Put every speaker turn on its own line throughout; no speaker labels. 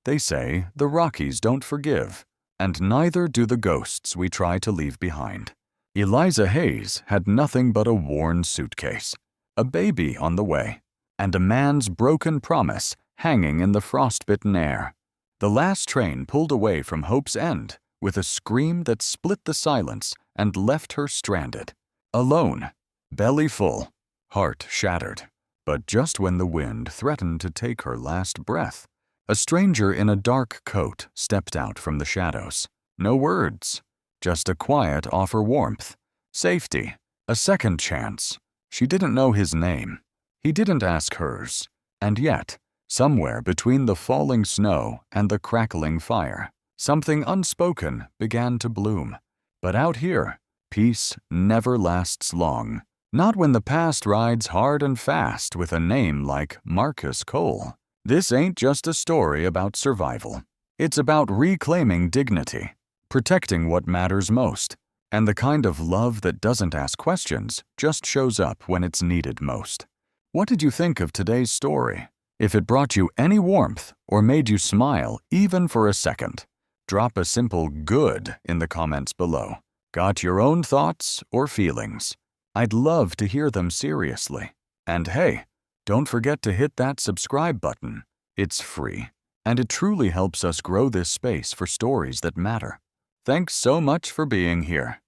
They say the Rockies don't forgive, and neither do the ghosts we try to leave behind. Eliza Hayes had nothing but a worn suitcase, a baby on the way, and a man's broken promise hanging in the frostbitten air. The last train pulled away from Hope's End with a scream that split the silence and left her stranded, alone, belly full, heart shattered. But just when the wind threatened to take her last breath, a stranger in a dark coat stepped out from the shadows. No words, just a quiet offer warmth, safety, a second chance. She didn't know his name. He didn't ask hers. And yet, somewhere between the falling snow and the crackling fire, something unspoken began to bloom. But out here, peace never lasts long. Not when the past rides hard and fast with a name like Marcus Cole. This ain't just a story about survival. It's about reclaiming dignity, protecting what matters most, and the kind of love that doesn't ask questions, just shows up when it's needed most. What did you think of today's story? If it brought you any warmth or made you smile even for a second, drop a simple "good" in the comments below. Got your own thoughts or feelings? I'd love to hear them seriously. And hey, don't forget to hit that subscribe button. It's free, and it truly helps us grow this space for stories that matter. Thanks so much for being here.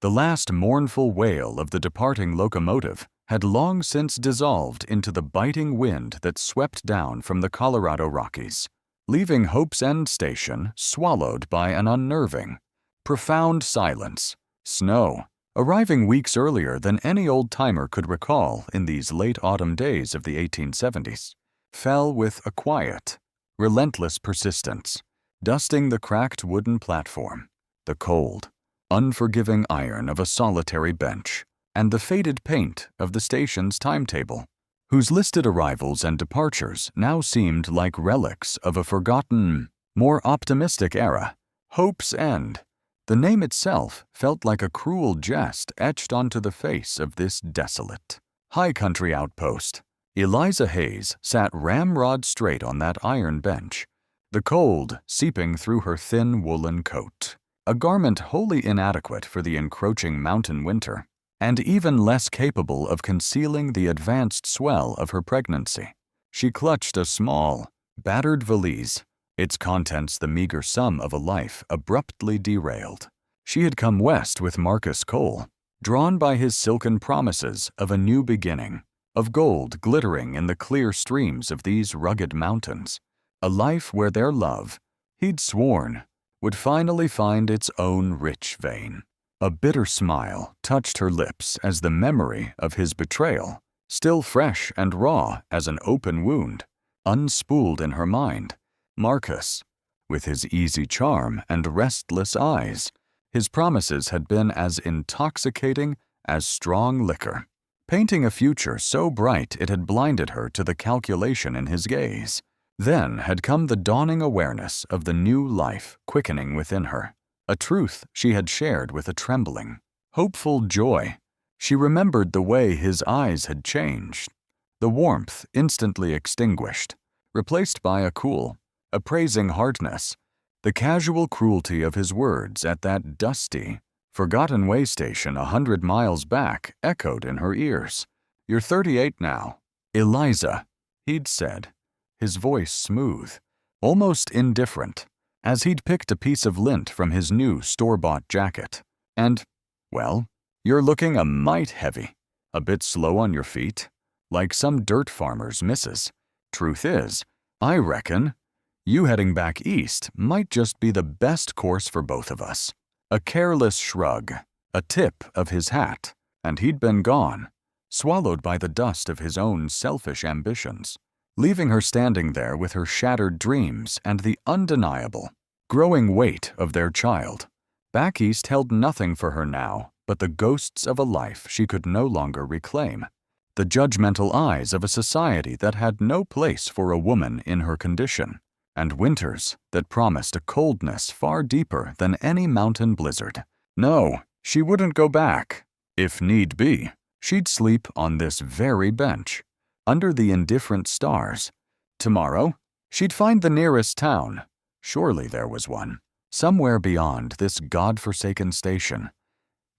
The last mournful wail of the departing locomotive had long since dissolved into the biting wind that swept down from the Colorado Rockies, leaving Hope's End Station swallowed by an unnerving, profound silence. Snow, arriving weeks earlier than any old-timer could recall in these late autumn days of the 1870s, fell with a quiet, relentless persistence, dusting the cracked wooden platform, the cold, unforgiving iron of a solitary bench, and the faded paint of the station's timetable, whose listed arrivals and departures now seemed like relics of a forgotten, more optimistic era. Hope's End. The name itself felt like a cruel jest etched onto the face of this desolate, high-country outpost. Eliza Hayes sat ramrod straight on that iron bench, the cold seeping through her thin woolen coat, a garment wholly inadequate for the encroaching mountain winter, and even less capable of concealing the advanced swell of her pregnancy. She clutched a small, battered valise, its contents the meager sum of a life abruptly derailed. She had come west with Marcus Cole, drawn by his silken promises of a new beginning, of gold glittering in the clear streams of these rugged mountains, a life where their love, he'd sworn, would finally find its own rich vein. A bitter smile touched her lips as the memory of his betrayal, still fresh and raw as an open wound, unspooled in her mind. Marcus, with his easy charm and restless eyes, his promises had been as intoxicating as strong liquor, painting a future so bright it had blinded her to the calculation in his gaze. Then had come the dawning awareness of the new life quickening within her, a truth she had shared with a trembling, hopeful joy. She remembered the way his eyes had changed, the warmth instantly extinguished, replaced by a cool, appraising hardness. The casual cruelty of his words at that dusty, forgotten way station 100 miles back echoed in her ears. "You're 38 now, Eliza," he'd said, his voice smooth, almost indifferent, as he'd picked a piece of lint from his new store-bought jacket. "And, well, you're looking a mite heavy, a bit slow on your feet, like some dirt farmer's missus. Truth is, I reckon you heading back east might just be the best course for both of us." A careless shrug, a tip of his hat, and he'd been gone, swallowed by the dust of his own selfish ambitions, leaving her standing there with her shattered dreams and the undeniable, growing weight of their child. Back east held nothing for her now but the ghosts of a life she could no longer reclaim, the judgmental eyes of a society that had no place for a woman in her condition, and winters that promised a coldness far deeper than any mountain blizzard. No, she wouldn't go back. If need be, she'd sleep on this very bench, under the indifferent stars. Tomorrow, She'd find the nearest town. Surely there was one, somewhere beyond this God-forsaken station,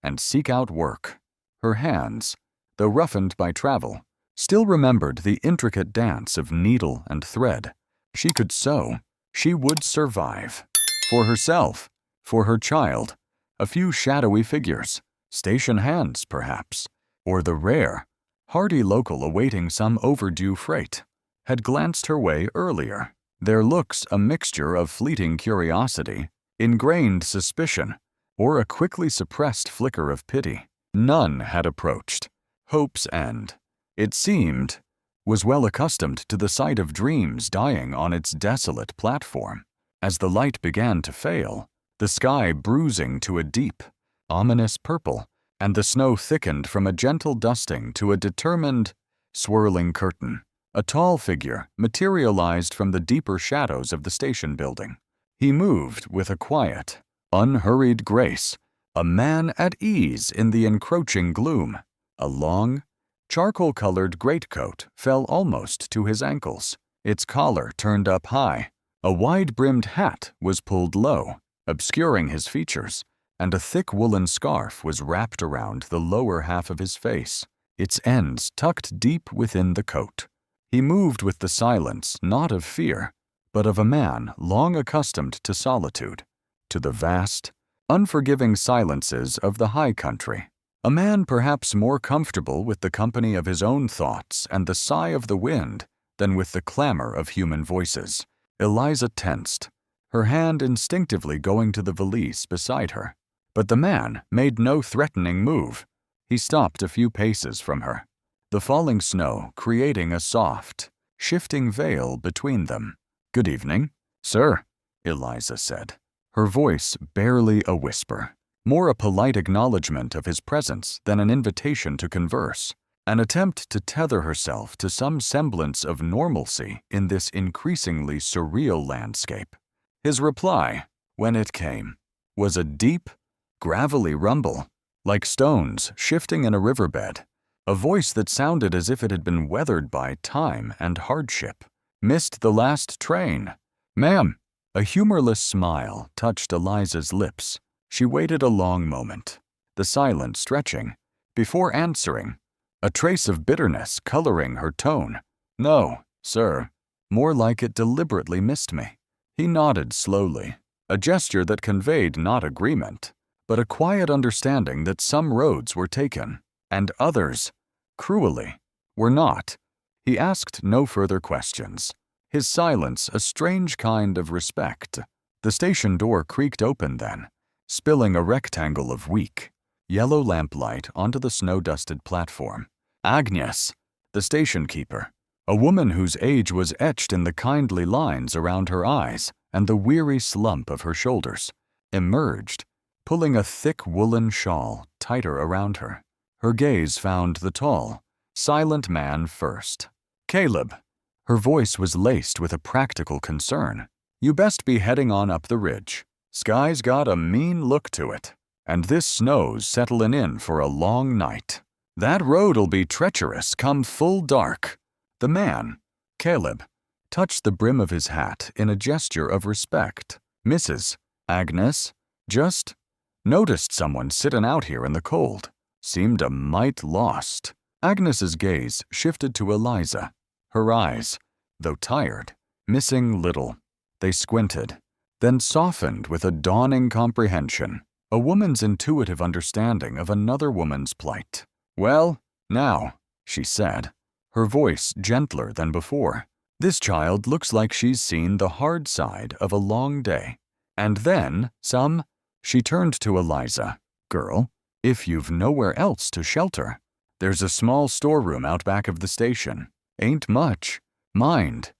and seek out work. Her hands, though roughened by travel, still remembered the intricate dance of needle and thread. She could sew. She would survive. For herself, for her child, a few shadowy figures, station hands perhaps, or the rare, hardy local awaiting some overdue freight, had glanced her way earlier, their looks a mixture of fleeting curiosity, ingrained suspicion, or a quickly suppressed flicker of pity. None had approached. Hope's End, it seemed, was well accustomed to the sight of dreams dying on its desolate platform. As the light began to fail, the sky bruising to a deep, ominous purple, and the snow thickened from a gentle dusting to a determined, swirling curtain, a tall figure materialized from the deeper shadows of the station building. He moved with a quiet, unhurried grace, a man at ease in the encroaching gloom. A long, charcoal-colored greatcoat fell almost to his ankles, its collar turned up high. A wide-brimmed hat was pulled low, obscuring his features, and a thick woolen scarf was wrapped around the lower half of his face, its ends tucked deep within the coat. He moved with the silence not of fear, but of a man long accustomed to solitude, to the vast, unforgiving silences of the high country. A man perhaps more comfortable with the company of his own thoughts and the sigh of the wind than with the clamor of human voices. Eliza tensed, her hand instinctively going to the valise beside her. But the man made no threatening move. He stopped a few paces from her, the falling snow creating a soft, shifting veil between them. "Good evening, sir," Eliza said, her voice barely a whisper, more a polite acknowledgement of his presence than an invitation to converse, an attempt to tether herself to some semblance of normalcy in this increasingly surreal landscape. His reply, when it came, was a deep, gravelly rumble, like stones shifting in a riverbed, a voice that sounded as if it had been weathered by time and hardship. "Missed the last train, ma'am." A humorless smile touched Eliza's lips. She waited a long moment, the silence stretching, before answering, a trace of bitterness coloring her tone. "No, sir. More like it deliberately missed me." He nodded slowly, a gesture that conveyed not agreement, but a quiet understanding that some roads were taken, and others, cruelly, were not. He asked no further questions, his silence a strange kind of respect. The station door creaked open then, spilling a rectangle of weak, yellow lamplight onto the snow-dusted platform. Agnes, the station keeper, a woman whose age was etched in the kindly lines around her eyes and the weary slump of her shoulders, emerged, pulling a thick woolen shawl tighter around her. Her gaze found the tall, silent man first. "Caleb." Her voice was laced with a practical concern. "You best be heading on up the ridge. Sky's got a mean look to it, and this snow's settlin' in for a long night. That road'll be treacherous come full dark." The man, Caleb, touched the brim of his hat in a gesture of respect. "Mrs. Agnes, just noticed someone sittin' out here in the cold. Seemed a mite lost." Agnes's gaze shifted to Eliza, her eyes, though tired, missing little. They squinted, then softened with a dawning comprehension, a woman's intuitive understanding of another woman's plight. "Well, now," she said, her voice gentler than before, "this child looks like she's seen the hard side of a long day. And then some." She turned to Eliza. "Girl, if you've nowhere else to shelter, there's a small storeroom out back of the station. Ain't much, mind.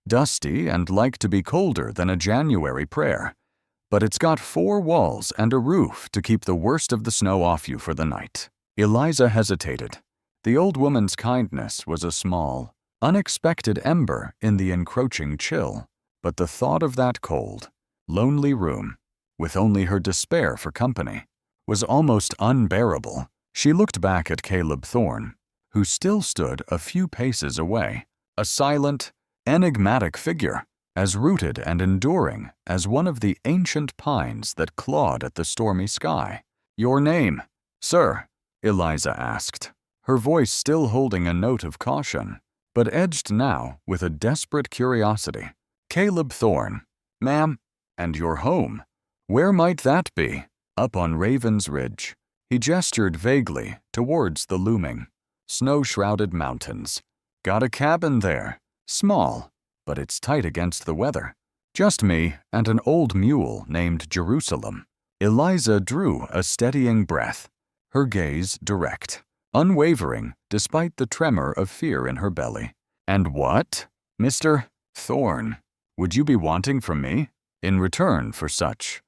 Dusty and like to be colder than a January prayer. But it's got 4 walls and a roof to keep the worst of the snow off you for the night." Eliza hesitated. The old woman's kindness was a small, unexpected ember in the encroaching chill, but the thought of that cold, lonely room, with only her despair for company, was almost unbearable. She looked back at Caleb Thorne, who still stood a few paces away, a silent, enigmatic figure, as rooted and enduring as one of the ancient pines that clawed at the stormy sky. "Your name, sir?" Eliza asked, her voice still holding a note of caution, but edged now with a desperate curiosity. "Caleb Thorne, ma'am. And your home? Where might that be?" "Up on Raven's Ridge." He gestured vaguely towards the looming, snow-shrouded mountains. "Got a cabin there. Small, but it's tight against the weather. Just me and an old mule named Jerusalem." Eliza drew a steadying breath, her gaze direct, unwavering despite the tremor of fear in her belly. "And what, Mr. Thorne, would you be wanting from me in return for such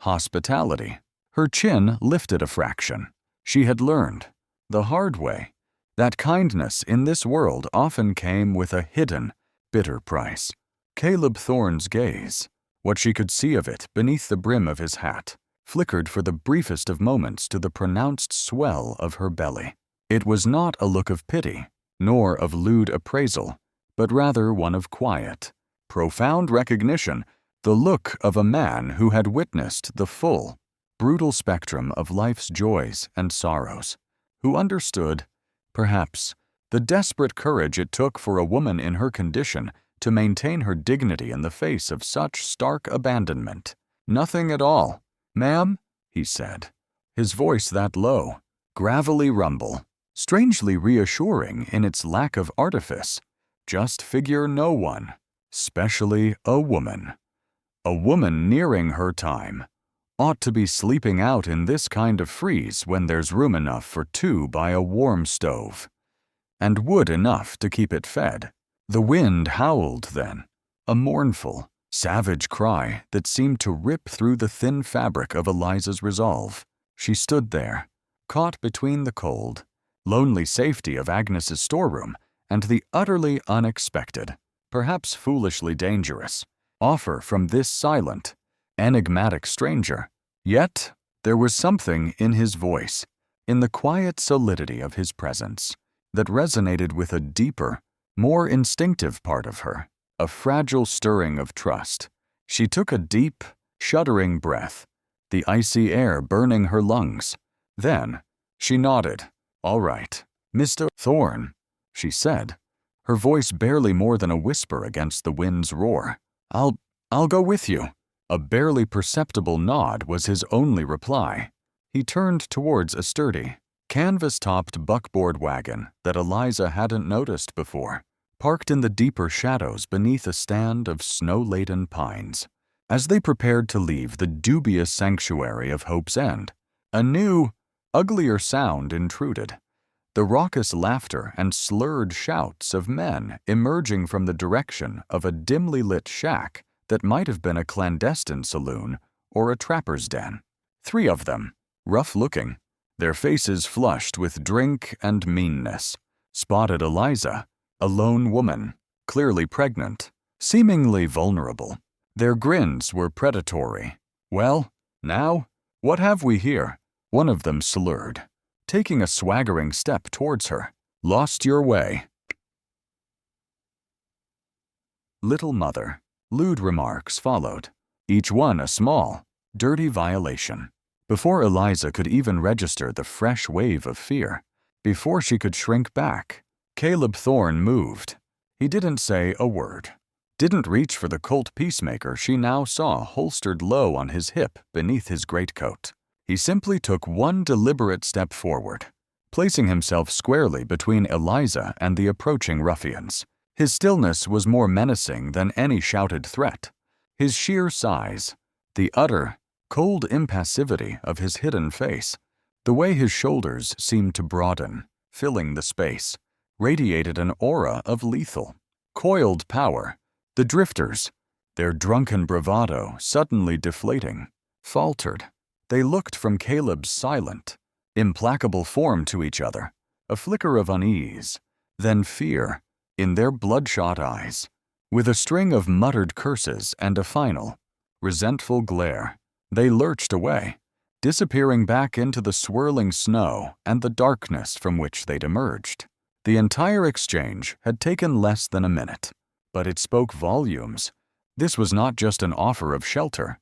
hospitality?" Her chin lifted a fraction. She had learned, the hard way, that kindness in this world often came with a hidden, bitter price. Caleb Thorne's gaze, what she could see of it beneath the brim of his hat, flickered for the briefest of moments to the pronounced swell of her belly. It was not a look of pity, nor of lewd appraisal, but rather one of quiet, profound recognition, the look of a man who had witnessed the full, brutal spectrum of life's joys and sorrows, who understood, perhaps, the desperate courage it took for a woman in her condition to maintain her dignity in the face of such stark abandonment. "Nothing at all, ma'am," he said, his voice that low, gravelly rumble, strangely reassuring in its lack of artifice. "Just figure no one, specially a woman. A woman nearing her time ought to be sleeping out in this kind of freeze when there's room enough for two by a warm stove, and wood enough to keep it fed." The wind howled then, a mournful, savage cry that seemed to rip through the thin fabric of Eliza's resolve. She stood there, caught between the cold, lonely safety of Agnes's storeroom and the utterly unexpected, perhaps foolishly dangerous, offer from this silent, enigmatic stranger. Yet there was something in his voice, in the quiet solidity of his presence, that resonated with a deeper, more instinctive part of her, a fragile stirring of trust. She took a deep, shuddering breath, the icy air burning her lungs. Then she nodded. "All right, Mr. Thorne," she said, her voice barely more than a whisper against the wind's roar. I'll go with you." A barely perceptible nod was his only reply. He turned towards a sturdy, canvas-topped buckboard wagon that Eliza hadn't noticed before, parked in the deeper shadows beneath a stand of snow-laden pines. As they prepared to leave the dubious sanctuary of Hope's End, a new, uglier sound intruded, the raucous laughter and slurred shouts of men emerging from the direction of a dimly lit shack that might have been a clandestine saloon or a trapper's den. 3 of them, rough-looking, their faces flushed with drink and meanness, spotted Eliza, a lone woman, clearly pregnant, seemingly vulnerable. Their grins were predatory. "Well, now, what have we here?" One of them slurred, taking a swaggering step towards her. "Lost your way." "Little mother," lewd remarks followed, each one a small, dirty violation. Before Eliza could even register the fresh wave of fear, before she could shrink back, Caleb Thorne moved. He didn't say a word, didn't reach for the Colt peacemaker she now saw holstered low on his hip beneath his greatcoat. He simply took one deliberate step forward, placing himself squarely between Eliza and the approaching ruffians. His stillness was more menacing than any shouted threat. His sheer size, the utter, cold impassivity of his hidden face, the way his shoulders seemed to broaden, filling the space, radiated an aura of lethal, coiled power. The drifters, their drunken bravado suddenly deflating, faltered. They looked from Caleb's silent, implacable form to each other, a flicker of unease, then fear in their bloodshot eyes, with a string of muttered curses and a final, resentful glare. They lurched away, disappearing back into the swirling snow and the darkness from which they'd emerged. The entire exchange had taken less than a minute, but it spoke volumes, This was not just an offer of shelter.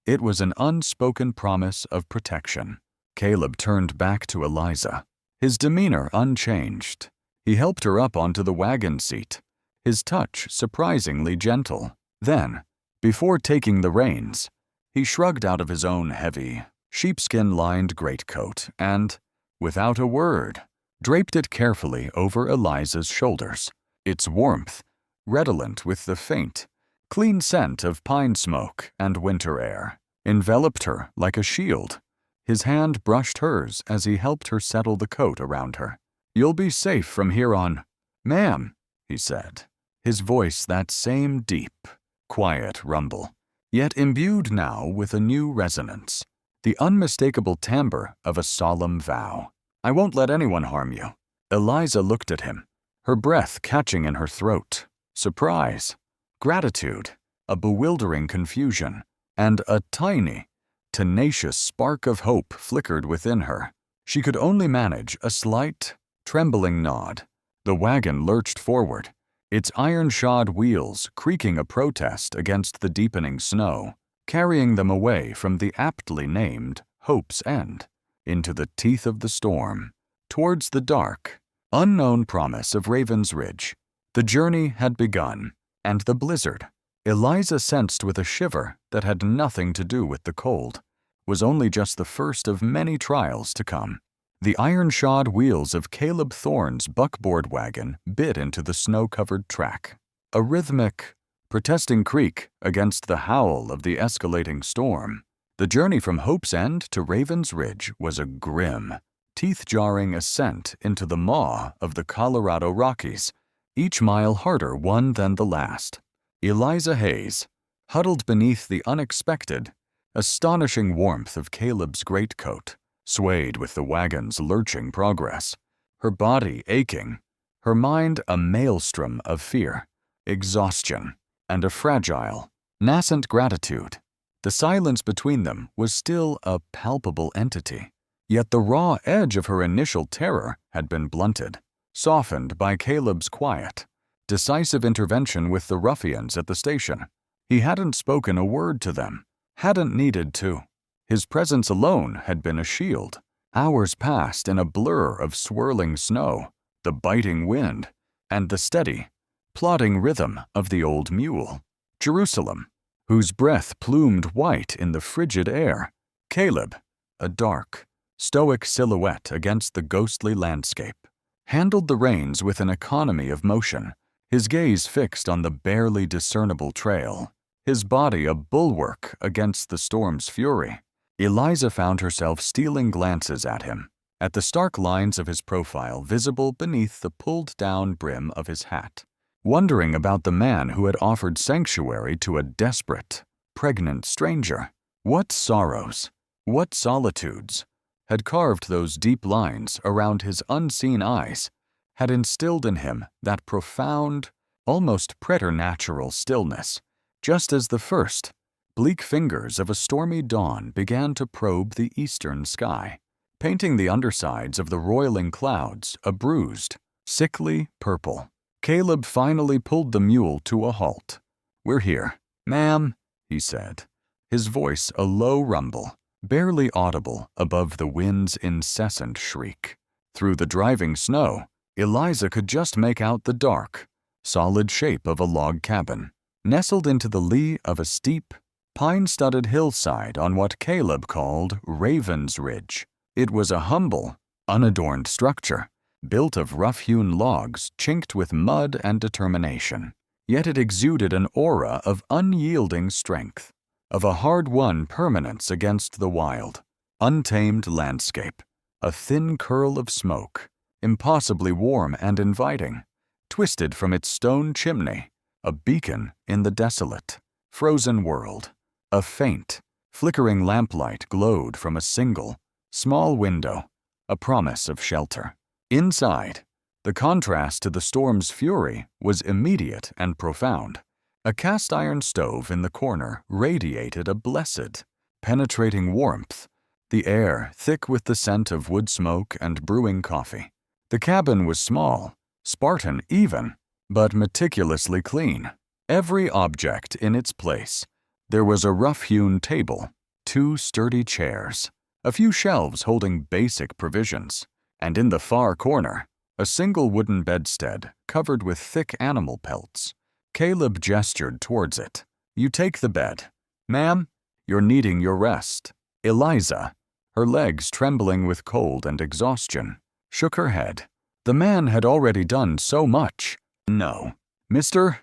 It was an unspoken promise of protection. Caleb turned back to Eliza, his demeanor unchanged. He helped her up onto the wagon seat, his touch surprisingly gentle. Then, before taking the reins, he shrugged out of his own heavy, sheepskin-lined greatcoat and, without a word, draped it carefully over Eliza's shoulders. Its warmth, redolent with the faint, clean scent of pine smoke and winter air, enveloped her like a shield. His hand brushed hers as he helped her settle the coat around her. "You'll be safe from here on, ma'am," he said, his voice that same deep, quiet rumble, yet imbued now with a new resonance, the unmistakable timbre of a solemn vow. "I won't let anyone harm you." Eliza looked at him, her breath catching in her throat. Surprise, gratitude, a bewildering confusion, and a tiny, tenacious spark of hope flickered within her. She could only manage a slight, trembling nod. The wagon lurched forward, its iron-shod wheels creaking a protest against the deepening snow, carrying them away from the aptly named Hope's End, into the teeth of the storm, towards the dark, unknown promise of Raven's Ridge. The journey had begun, and the blizzard, Eliza sensed with a shiver that had nothing to do with the cold, was only just the first of many trials to come. The iron-shod wheels of Caleb Thorne's buckboard wagon bit into the snow-covered track, a rhythmic, protesting creak against the howl of the escalating storm. The journey from Hope's End to Raven's Ridge was a grim, teeth-jarring ascent into the maw of the Colorado Rockies, each mile harder one than the last. Eliza Hayes, huddled beneath the unexpected, astonishing warmth of Caleb's greatcoat, swayed with the wagon's lurching progress, her body aching, her mind a maelstrom of fear, exhaustion, and a fragile, nascent gratitude. The silence between them was still a palpable entity, yet the raw edge of her initial terror had been blunted, softened by Caleb's quiet, decisive intervention with the ruffians at the station. He hadn't spoken a word to them, hadn't needed to. His presence alone had been a shield. Hours passed in a blur of swirling snow, the biting wind, and the steady, plodding rhythm of the old mule. Jerusalem, whose breath plumed white in the frigid air. Caleb, a dark, stoic silhouette against the ghostly landscape, handled the reins with an economy of motion, his gaze fixed on the barely discernible trail, his body a bulwark against the storm's fury. Eliza found herself stealing glances at him, at the stark lines of his profile visible beneath the pulled-down brim of his hat, wondering about the man who had offered sanctuary to a desperate, pregnant stranger. What sorrows, what solitudes, had carved those deep lines around his unseen eyes, had instilled in him that profound, almost preternatural stillness, just as the first, bleak fingers of a stormy dawn began to probe the eastern sky, painting the undersides of the roiling clouds a bruised, sickly purple. Caleb finally pulled the mule to a halt. "We're here, ma'am," he said, his voice a low rumble, barely audible above the wind's incessant shriek. Through the driving snow, Eliza could just make out the dark, solid shape of a log cabin, nestled into the lee of a steep, pine-studded hillside on what Caleb called Raven's Ridge. It was a humble, unadorned structure, built of rough-hewn logs chinked with mud and determination. Yet it exuded an aura of unyielding strength, of a hard-won permanence against the wild, untamed landscape, a thin curl of smoke, impossibly warm and inviting, twisted from its stone chimney, a beacon in the desolate, frozen world. A faint, flickering lamplight glowed from a single, small window, a promise of shelter. Inside, the contrast to the storm's fury was immediate and profound. A cast-iron stove in the corner radiated a blessed, penetrating warmth, the air thick with the scent of wood smoke and brewing coffee. The cabin was small, Spartan even, but meticulously clean. every object in its place. There was a rough-hewn table, 2 sturdy chairs, a few shelves holding basic provisions, and in the far corner, a single wooden bedstead covered with thick animal pelts. Caleb gestured towards it. "You take the bed. Ma'am, you're needing your rest." Eliza, her legs trembling with cold and exhaustion, shook her head. The man had already done so much. "No. Mr.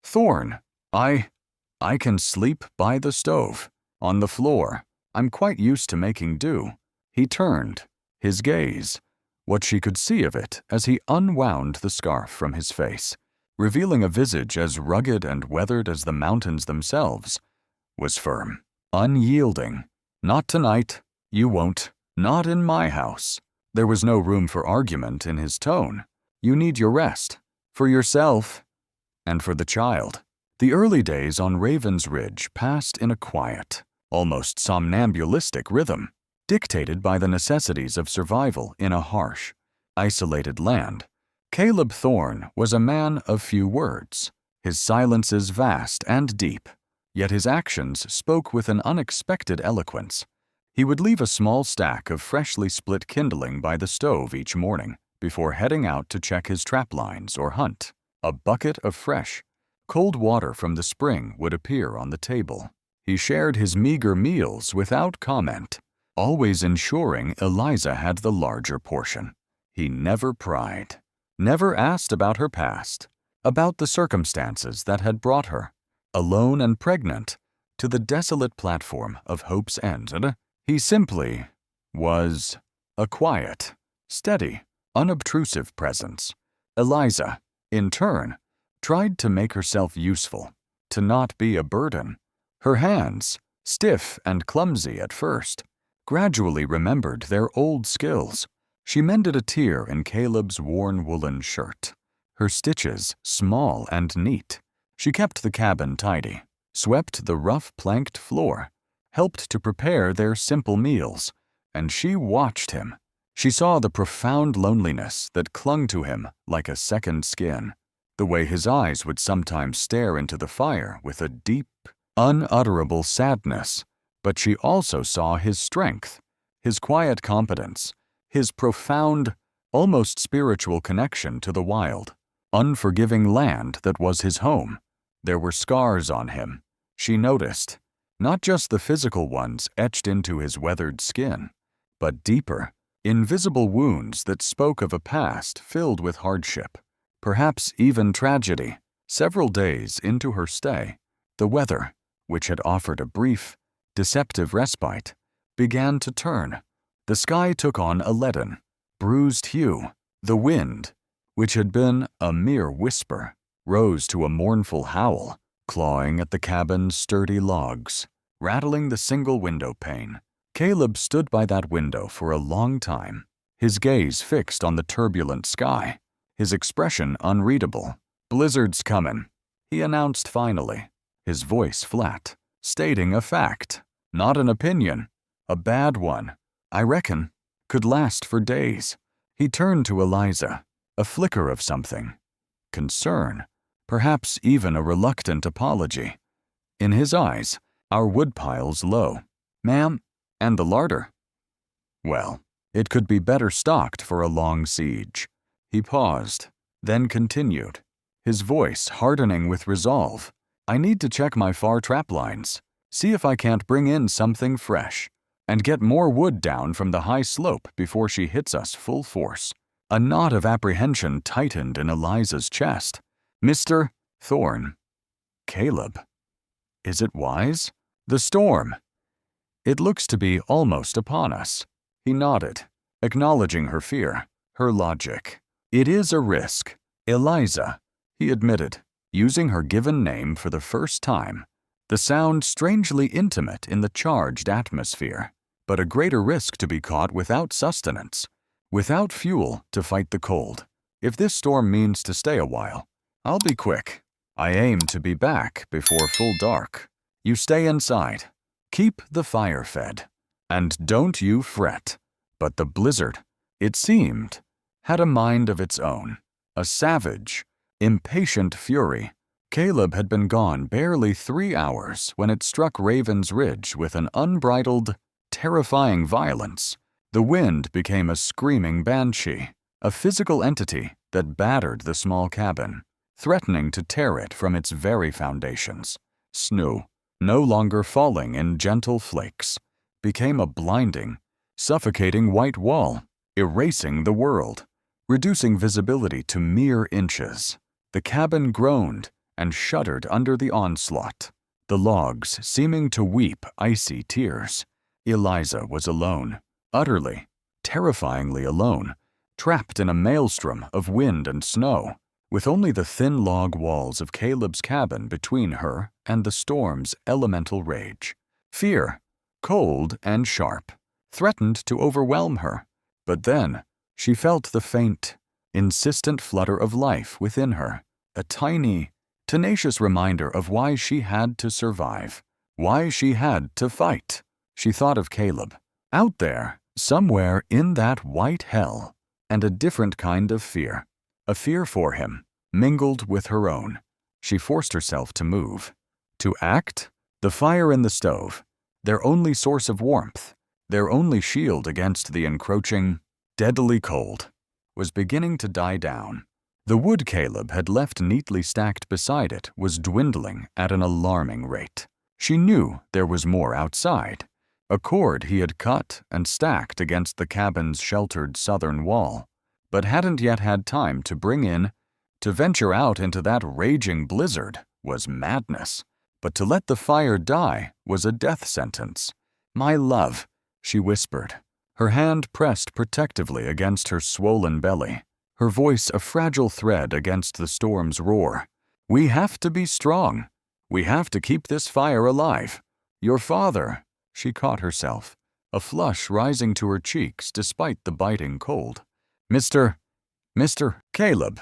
Thorne, I can sleep by the stove, on the floor. I'm quite used to making do." He turned, his gaze, what she could see of it as he unwound the scarf from his face, revealing a visage as rugged and weathered as the mountains themselves, was firm, unyielding. "Not tonight. You won't. Not in my house." There was no room for argument in his tone. "You need your rest. For yourself. And for the child." The early days on Raven's Ridge passed in a quiet, almost somnambulistic rhythm, dictated by the necessities of survival in a harsh, isolated land. Caleb Thorne was a man of few words, his silences vast and deep, yet his actions spoke with an unexpected eloquence. He would leave a small stack of freshly split kindling by the stove each morning before heading out to check his trap lines or hunt. A bucket of fresh, cold water from the spring would appear on the table. He shared his meager meals without comment, always ensuring Eliza had the larger portion. He never pried, never asked about her past, about the circumstances that had brought her, alone and pregnant, to the desolate platform of Hope's End. He simply was a quiet, steady, unobtrusive presence. Eliza, in turn, tried to make herself useful, to not be a burden. Her hands, stiff and clumsy at first, gradually remembered their old skills. She mended a tear in Caleb's worn woolen shirt, her stitches small and neat. She kept the cabin tidy, swept the rough planked floor, helped to prepare their simple meals, and she watched him. She saw the profound loneliness that clung to him like a second skin, the way his eyes would sometimes stare into the fire with a deep, unutterable sadness, but she also saw his strength, his quiet competence, his profound, almost spiritual connection to the wild, unforgiving land that was his home. There were scars on him, she noticed, not just the physical ones etched into his weathered skin, but deeper, invisible wounds that spoke of a past filled with hardship, perhaps even tragedy. Several days into her stay, the weather, which had offered a brief, deceptive respite, began to turn. The sky took on a leaden, bruised hue. The wind, which had been a mere whisper, rose to a mournful howl, clawing at the cabin's sturdy logs, rattling the single window pane. Caleb stood by that window for a long time, his gaze fixed on the turbulent sky, his expression unreadable. "Blizzard's comin'," he announced finally, his voice flat, stating a fact, not an opinion, a bad one. "I reckon. Could last for days." He turned to Eliza, a flicker of something, concern, perhaps even a reluctant apology. In his eyes, our woodpiles low. "Ma'am, and the larder." Well, it could be better stocked for a long siege. He paused, then continued, his voice hardening with resolve. "I need to check my far trap lines, see if I can't bring in something fresh, and get more wood down from the high slope before she hits us full force." A knot of apprehension tightened in Eliza's chest. "Mr. Thorne." "Caleb. Is it wise?" "The storm. It looks to be almost upon us." He nodded, acknowledging her fear, her logic. "It is a risk. Eliza," he admitted, using her given name for the first time, the sound strangely intimate in the charged atmosphere, but a greater risk to be caught without sustenance, without fuel to fight the cold. If this storm means to stay a while, I'll be quick. I aim to be back before full dark. You stay inside. Keep the fire fed. And don't you fret." But the blizzard, it seemed, had a mind of its own, a savage, impatient fury. Caleb had been gone barely 3 hours when it struck Raven's Ridge with an unbridled, terrifying violence. The wind became a screaming banshee, a physical entity that battered the small cabin, threatening to tear it from its very foundations. Snow, no longer falling in gentle flakes, became a blinding, suffocating white wall, erasing the world, reducing visibility to mere inches. The cabin groaned and shuddered under the onslaught, the logs seeming to weep icy tears. Eliza was alone, utterly, terrifyingly alone, trapped in a maelstrom of wind and snow, with only the thin log walls of Caleb's cabin between her and the storm's elemental rage. Fear, cold and sharp, threatened to overwhelm her, but then she felt the faint, insistent flutter of life within her, a tiny, tenacious reminder of why she had to survive, why she had to fight. She thought of Caleb, out there, somewhere in that white hell, and a different kind of fear, a fear for him, mingled with her own. She forced herself to move, to act. The fire in the stove, their only source of warmth, their only shield against the encroaching, deadly cold, was beginning to die down. The wood Caleb had left neatly stacked beside it was dwindling at an alarming rate. She knew there was more outside, a cord he had cut and stacked against the cabin's sheltered southern wall, but hadn't yet had time to bring in. To venture out into that raging blizzard was madness, but to let the fire die was a death sentence. "My love," she whispered, her hand pressed protectively against her swollen belly, her voice a fragile thread against the storm's roar. "We have to be strong. We have to keep this fire alive. Your father," she caught herself, a flush rising to her cheeks despite the biting cold. Mr. Caleb.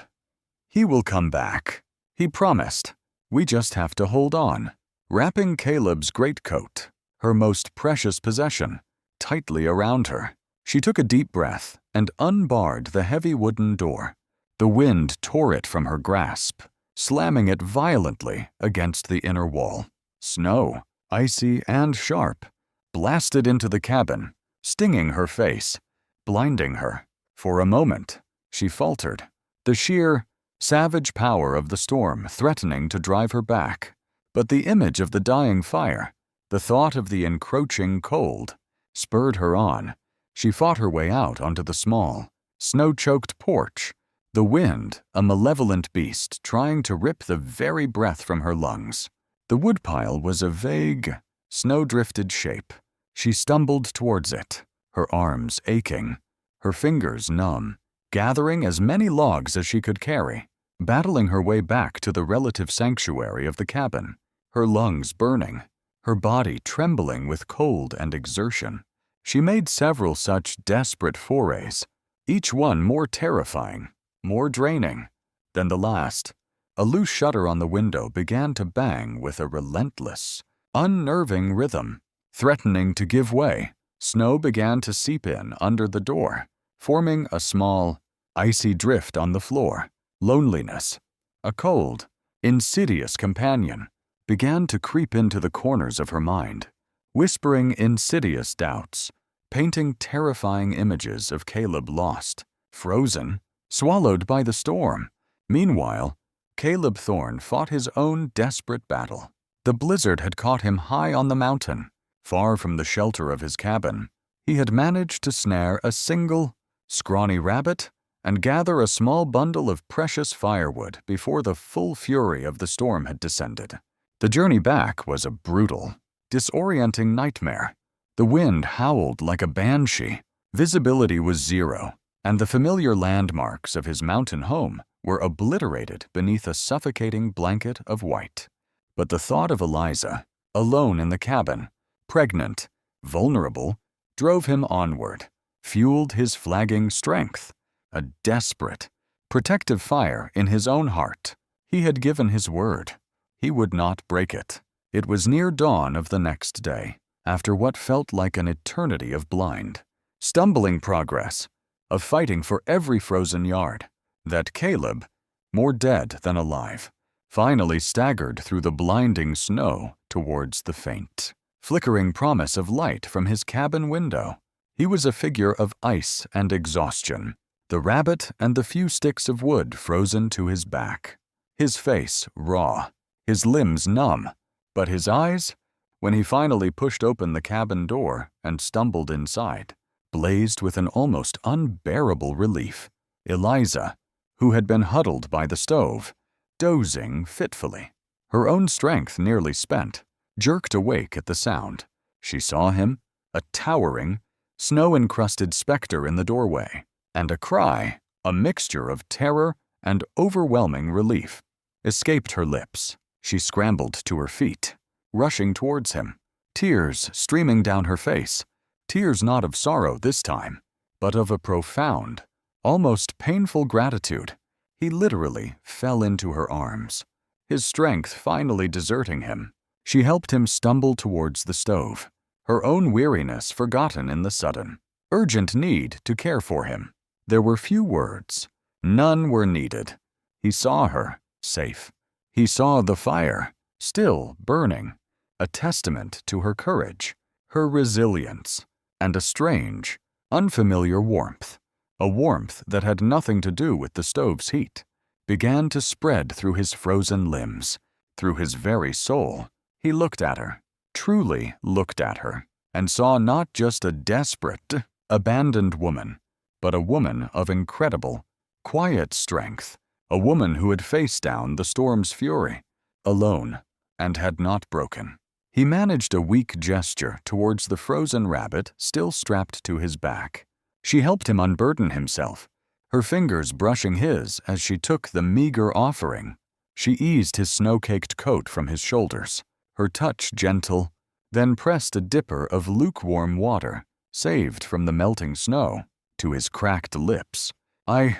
He will come back. He promised. We just have to hold on." Wrapping Caleb's greatcoat, her most precious possession, tightly around her, she took a deep breath and unbarred the heavy wooden door. The wind tore it from her grasp, slamming it violently against the inner wall. Snow, icy and sharp, blasted into the cabin, stinging her face, blinding her. For a moment, she faltered, the sheer, savage power of the storm threatening to drive her back. But the image of the dying fire, the thought of the encroaching cold, spurred her on. She fought her way out onto the small, snow-choked porch, the wind a malevolent beast trying to rip the very breath from her lungs. The woodpile was a vague, snow-drifted shape. She stumbled towards it, her arms aching, her fingers numb, gathering as many logs as she could carry, battling her way back to the relative sanctuary of the cabin, her lungs burning, her body trembling with cold and exertion. She made several such desperate forays, each one more terrifying, more draining than the last. A loose shutter on the window began to bang with a relentless, unnerving rhythm. Threatening to give way, snow began to seep in under the door, forming a small, icy drift on the floor. Loneliness, a cold, insidious companion, began to creep into the corners of her mind, whispering insidious doubts, painting terrifying images of Caleb lost, frozen, swallowed by the storm. Meanwhile, Caleb Thorne fought his own desperate battle. The blizzard had caught him high on the mountain, far from the shelter of his cabin. He had managed to snare a single, scrawny rabbit and gather a small bundle of precious firewood before the full fury of the storm had descended. The journey back was a brutal, disorienting nightmare. The wind howled like a banshee. Visibility was zero, and the familiar landmarks of his mountain home were obliterated beneath a suffocating blanket of white. But the thought of Eliza, alone in the cabin, pregnant, vulnerable, drove him onward, fueled his flagging strength. A desperate, protective fire in his own heart. He had given his word. He would not break it. It was near dawn of the next day, after what felt like an eternity of blind, stumbling progress, of fighting for every frozen yard, that Caleb, more dead than alive, finally staggered through the blinding snow towards the faint, flickering promise of light from his cabin window. He was a figure of ice and exhaustion, the rabbit and the few sticks of wood frozen to his back, his face raw, his limbs numb, but his eyes, when he finally pushed open the cabin door and stumbled inside, blazed with an almost unbearable relief. Eliza, who had been huddled by the stove, dozing fitfully, her own strength nearly spent, jerked awake at the sound. She saw him, a towering, snow-encrusted specter in the doorway, and a cry, a mixture of terror and overwhelming relief, escaped her lips. She scrambled to her feet, rushing towards him, tears streaming down her face, tears not of sorrow this time, but of a profound, almost painful gratitude. He literally fell into her arms, his strength finally deserting him. She helped him stumble towards the stove, her own weariness forgotten in the sudden, urgent need to care for him. There were few words. None were needed. He saw her, safe. He saw the fire, still burning, a testament to her courage, her resilience, and a strange, unfamiliar warmth, a warmth that had nothing to do with the stove's heat, began to spread through his frozen limbs, through his very soul. He looked at her, truly looked at her, and saw not just a desperate, abandoned woman, but a woman of incredible, quiet strength, a woman who had faced down the storm's fury, alone, and had not broken. He managed a weak gesture towards the frozen rabbit still strapped to his back. She helped him unburden himself, her fingers brushing his as she took the meager offering. She eased his snow-caked coat from his shoulders, her touch gentle, then pressed a dipper of lukewarm water, saved from the melting snow, to his cracked lips. I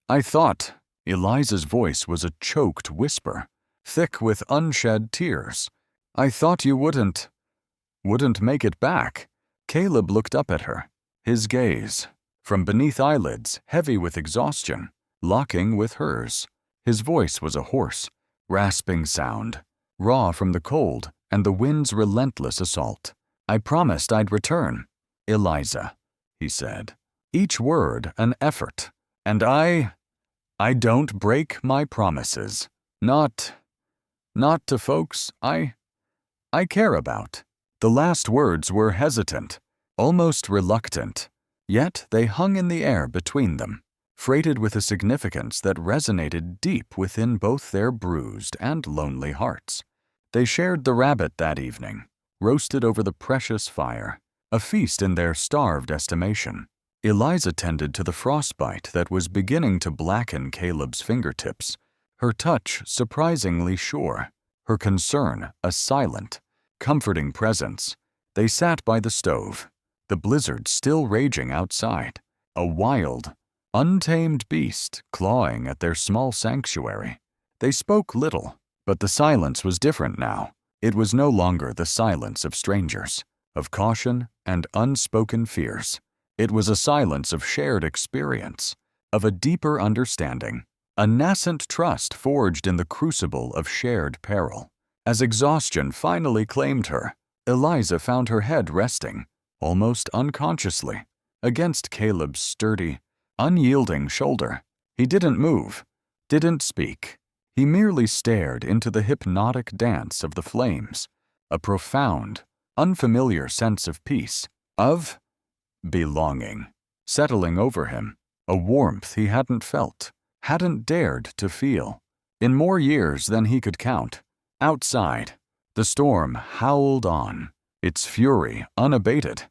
thought. Eliza's voice was a choked whisper, thick with unshed tears. I thought you wouldn't make it back. Caleb looked up at her, his gaze, from beneath eyelids heavy with exhaustion, locking with hers. His voice was a hoarse, rasping sound, raw from the cold and the wind's relentless assault. I promised I'd return. Eliza, he said, each word an effort, and I don't break my promises. Not to folks I care about. The last words were hesitant, almost reluctant, yet they hung in the air between them, freighted with a significance that resonated deep within both their bruised and lonely hearts. They shared the rabbit that evening, roasted over the precious fire, a feast in their starved estimation. Eliza tended to the frostbite that was beginning to blacken Caleb's fingertips, her touch surprisingly sure, her concern a silent, comforting presence. They sat by the stove, the blizzard still raging outside, a wild, untamed beast clawing at their small sanctuary. They spoke little, but the silence was different now. It was no longer the silence of strangers, of caution and unspoken fears. It was a silence of shared experience, of a deeper understanding, a nascent trust forged in the crucible of shared peril. As exhaustion finally claimed her, Eliza found her head resting, almost unconsciously, against Caleb's sturdy, unyielding shoulder. He didn't move, didn't speak. He merely stared into the hypnotic dance of the flames, a profound, unfamiliar sense of peace, of belonging, settling over him, a warmth he hadn't felt, hadn't dared to feel, in more years than he could count. Outside, the storm howled on, its fury unabated,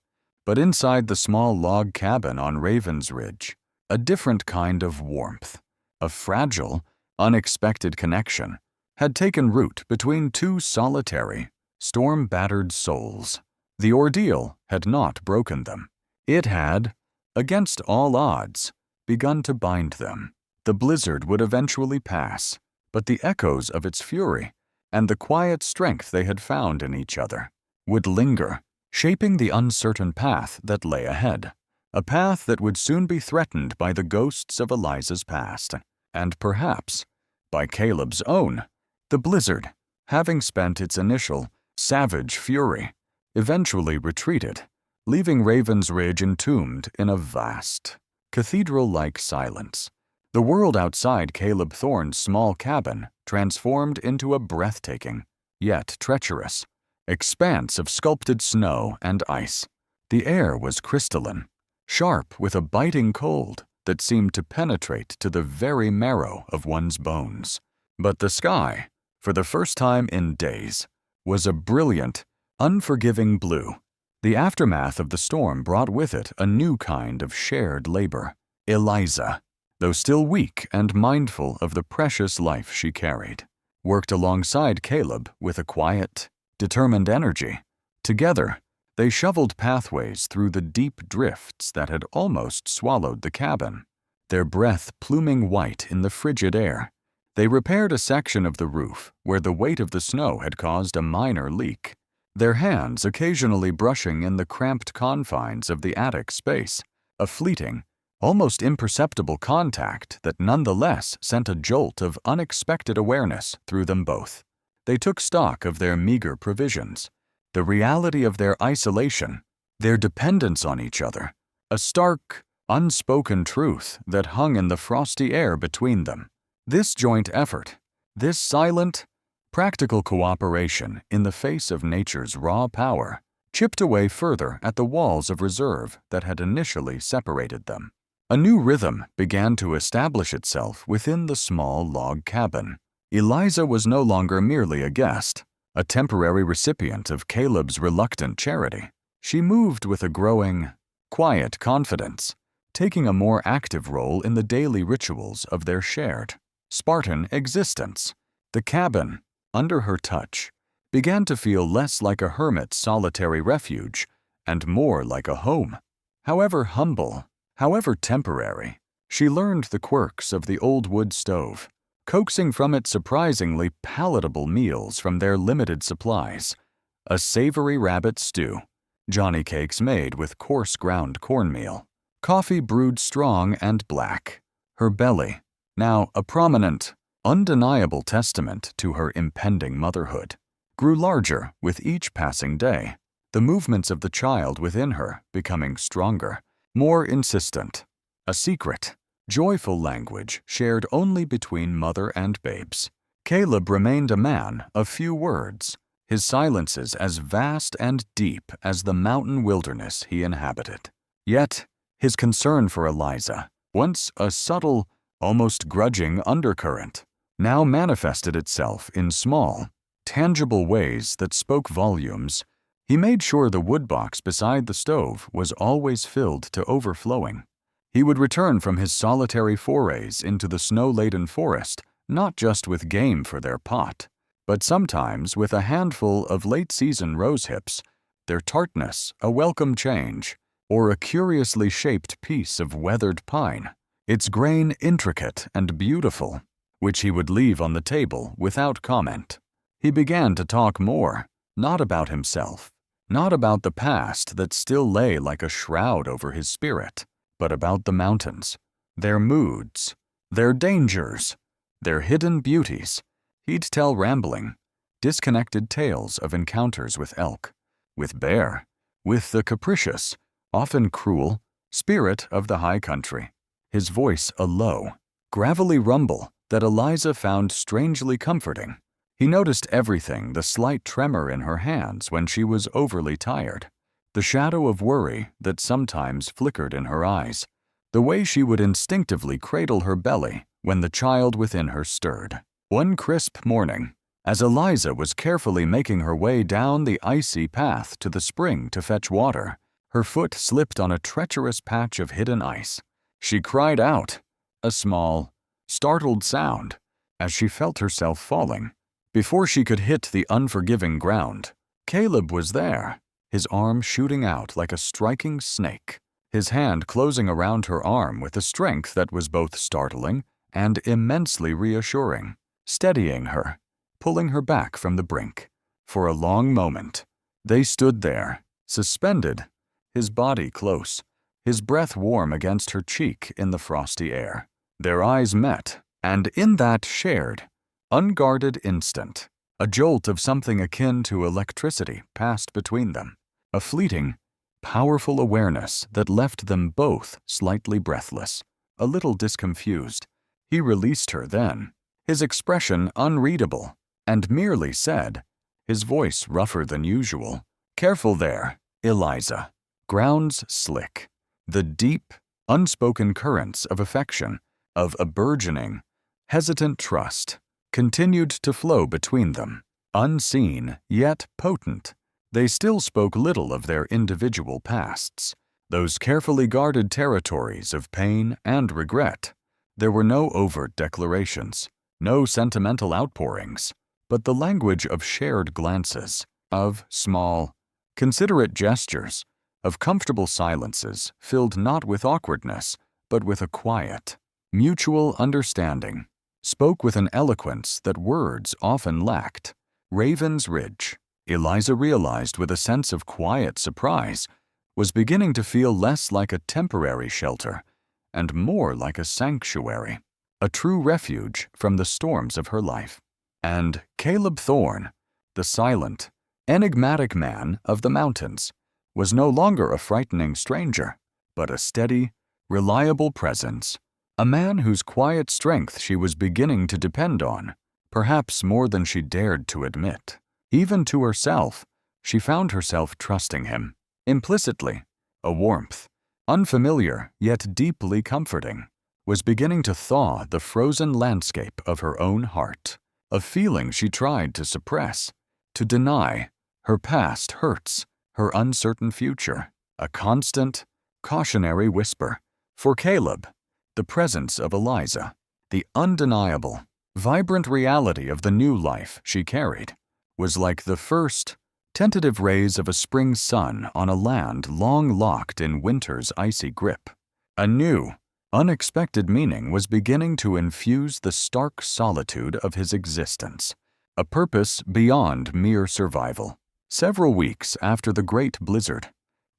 but inside the small log cabin on Raven's Ridge, a different kind of warmth, a fragile, unexpected connection, had taken root between two solitary, storm-battered souls. The ordeal had not broken them. It had, against all odds, begun to bind them. The blizzard would eventually pass, but the echoes of its fury and the quiet strength they had found in each other would linger, shaping the uncertain path that lay ahead, a path that would soon be threatened by the ghosts of Eliza's past, and perhaps by Caleb's own. The blizzard, having spent its initial savage fury, eventually retreated, leaving Raven's Ridge entombed in a vast, cathedral-like silence. The world outside Caleb Thorne's small cabin transformed into a breathtaking, yet treacherous, expanse of sculpted snow and ice. The air was crystalline, sharp with a biting cold that seemed to penetrate to the very marrow of one's bones. But the sky, for the first time in days, was a brilliant, unforgiving blue. The aftermath of the storm brought with it a new kind of shared labor. Eliza, though still weak and mindful of the precious life she carried, worked alongside Caleb with a quiet, determined energy. Together, they shoveled pathways through the deep drifts that had almost swallowed the cabin, their breath pluming white in the frigid air. They repaired a section of the roof where the weight of the snow had caused a minor leak, their hands occasionally brushing in the cramped confines of the attic space, a fleeting, almost imperceptible contact that nonetheless sent a jolt of unexpected awareness through them both. They took stock of their meager provisions, the reality of their isolation, their dependence on each other, a stark, unspoken truth that hung in the frosty air between them. This joint effort, this silent, practical cooperation in the face of nature's raw power, chipped away further at the walls of reserve that had initially separated them. A new rhythm began to establish itself within the small log cabin. Eliza was no longer merely a guest, a temporary recipient of Caleb's reluctant charity. She moved with a growing, quiet confidence, taking a more active role in the daily rituals of their shared, Spartan existence. The cabin, under her touch, began to feel less like a hermit's solitary refuge and more like a home. However humble, however temporary, she learned the quirks of the old wood stove, coaxing from it surprisingly palatable meals from their limited supplies. A savory rabbit stew, johnny cakes made with coarse ground cornmeal, coffee brewed strong and black. Her belly, now a prominent, undeniable testament to her impending motherhood, grew larger with each passing day, the movements of the child within her becoming stronger, more insistent, a secret, joyful language shared only between mother and babes. Caleb remained a man of few words, his silences as vast and deep as the mountain wilderness he inhabited. Yet, his concern for Eliza, once a subtle, almost grudging undercurrent, now manifested itself in small, tangible ways that spoke volumes. He made sure the wood box beside the stove was always filled to overflowing. He would return from his solitary forays into the snow-laden forest not just with game for their pot, but sometimes with a handful of late-season rosehips, their tartness a welcome change, or a curiously shaped piece of weathered pine, its grain intricate and beautiful, which he would leave on the table without comment. He began to talk more, not about himself, not about the past that still lay like a shroud over his spirit, but about the mountains, their moods, their dangers, their hidden beauties. He'd tell rambling, disconnected tales of encounters with elk, with bear, with the capricious, often cruel, spirit of the high country, his voice a low, gravelly rumble that Eliza found strangely comforting. He noticed everything, the slight tremor in her hands when she was overly tired, the shadow of worry that sometimes flickered in her eyes, the way she would instinctively cradle her belly when the child within her stirred. One crisp morning, as Eliza was carefully making her way down the icy path to the spring to fetch water, her foot slipped on a treacherous patch of hidden ice. She cried out, a small, startled sound, as she felt herself falling. Before she could hit the unforgiving ground, Caleb was there, his arm shooting out like a striking snake, his hand closing around her arm with a strength that was both startling and immensely reassuring, steadying her, pulling her back from the brink. For a long moment, they stood there, suspended, his body close, his breath warm against her cheek in the frosty air. Their eyes met, and in that shared, unguarded instant. A jolt of something akin to electricity passed between them. A fleeting, powerful awareness that left them both slightly breathless, a little disconfused. He released her then, his expression unreadable, and merely said, his voice rougher than usual, "Careful there, Eliza." Grounds slick. The deep, unspoken currents of affection, of a burgeoning, hesitant trust, continued to flow between them, unseen yet potent. They still spoke little of their individual pasts, those carefully guarded territories of pain and regret. There were no overt declarations, no sentimental outpourings, but the language of shared glances, of small, considerate gestures, of comfortable silences filled not with awkwardness, but with a quiet, mutual understanding, spoke with an eloquence that words often lacked. Raven's Ridge, Eliza realized with a sense of quiet surprise, was beginning to feel less like a temporary shelter and more like a sanctuary, a true refuge from the storms of her life. And Caleb Thorne, the silent, enigmatic man of the mountains, was no longer a frightening stranger, but a steady, reliable presence, a man whose quiet strength she was beginning to depend on, perhaps more than she dared to admit. Even to herself, she found herself trusting him, implicitly. A warmth, unfamiliar yet deeply comforting, was beginning to thaw the frozen landscape of her own heart, a feeling she tried to suppress, to deny. Her past hurts, her uncertain future, a constant, cautionary whisper. For Caleb, the presence of Eliza, the undeniable, vibrant reality of the new life she carried, was like the first, tentative rays of a spring sun on a land long locked in winter's icy grip. A new, unexpected meaning was beginning to infuse the stark solitude of his existence, a purpose beyond mere survival. Several weeks after the great blizzard,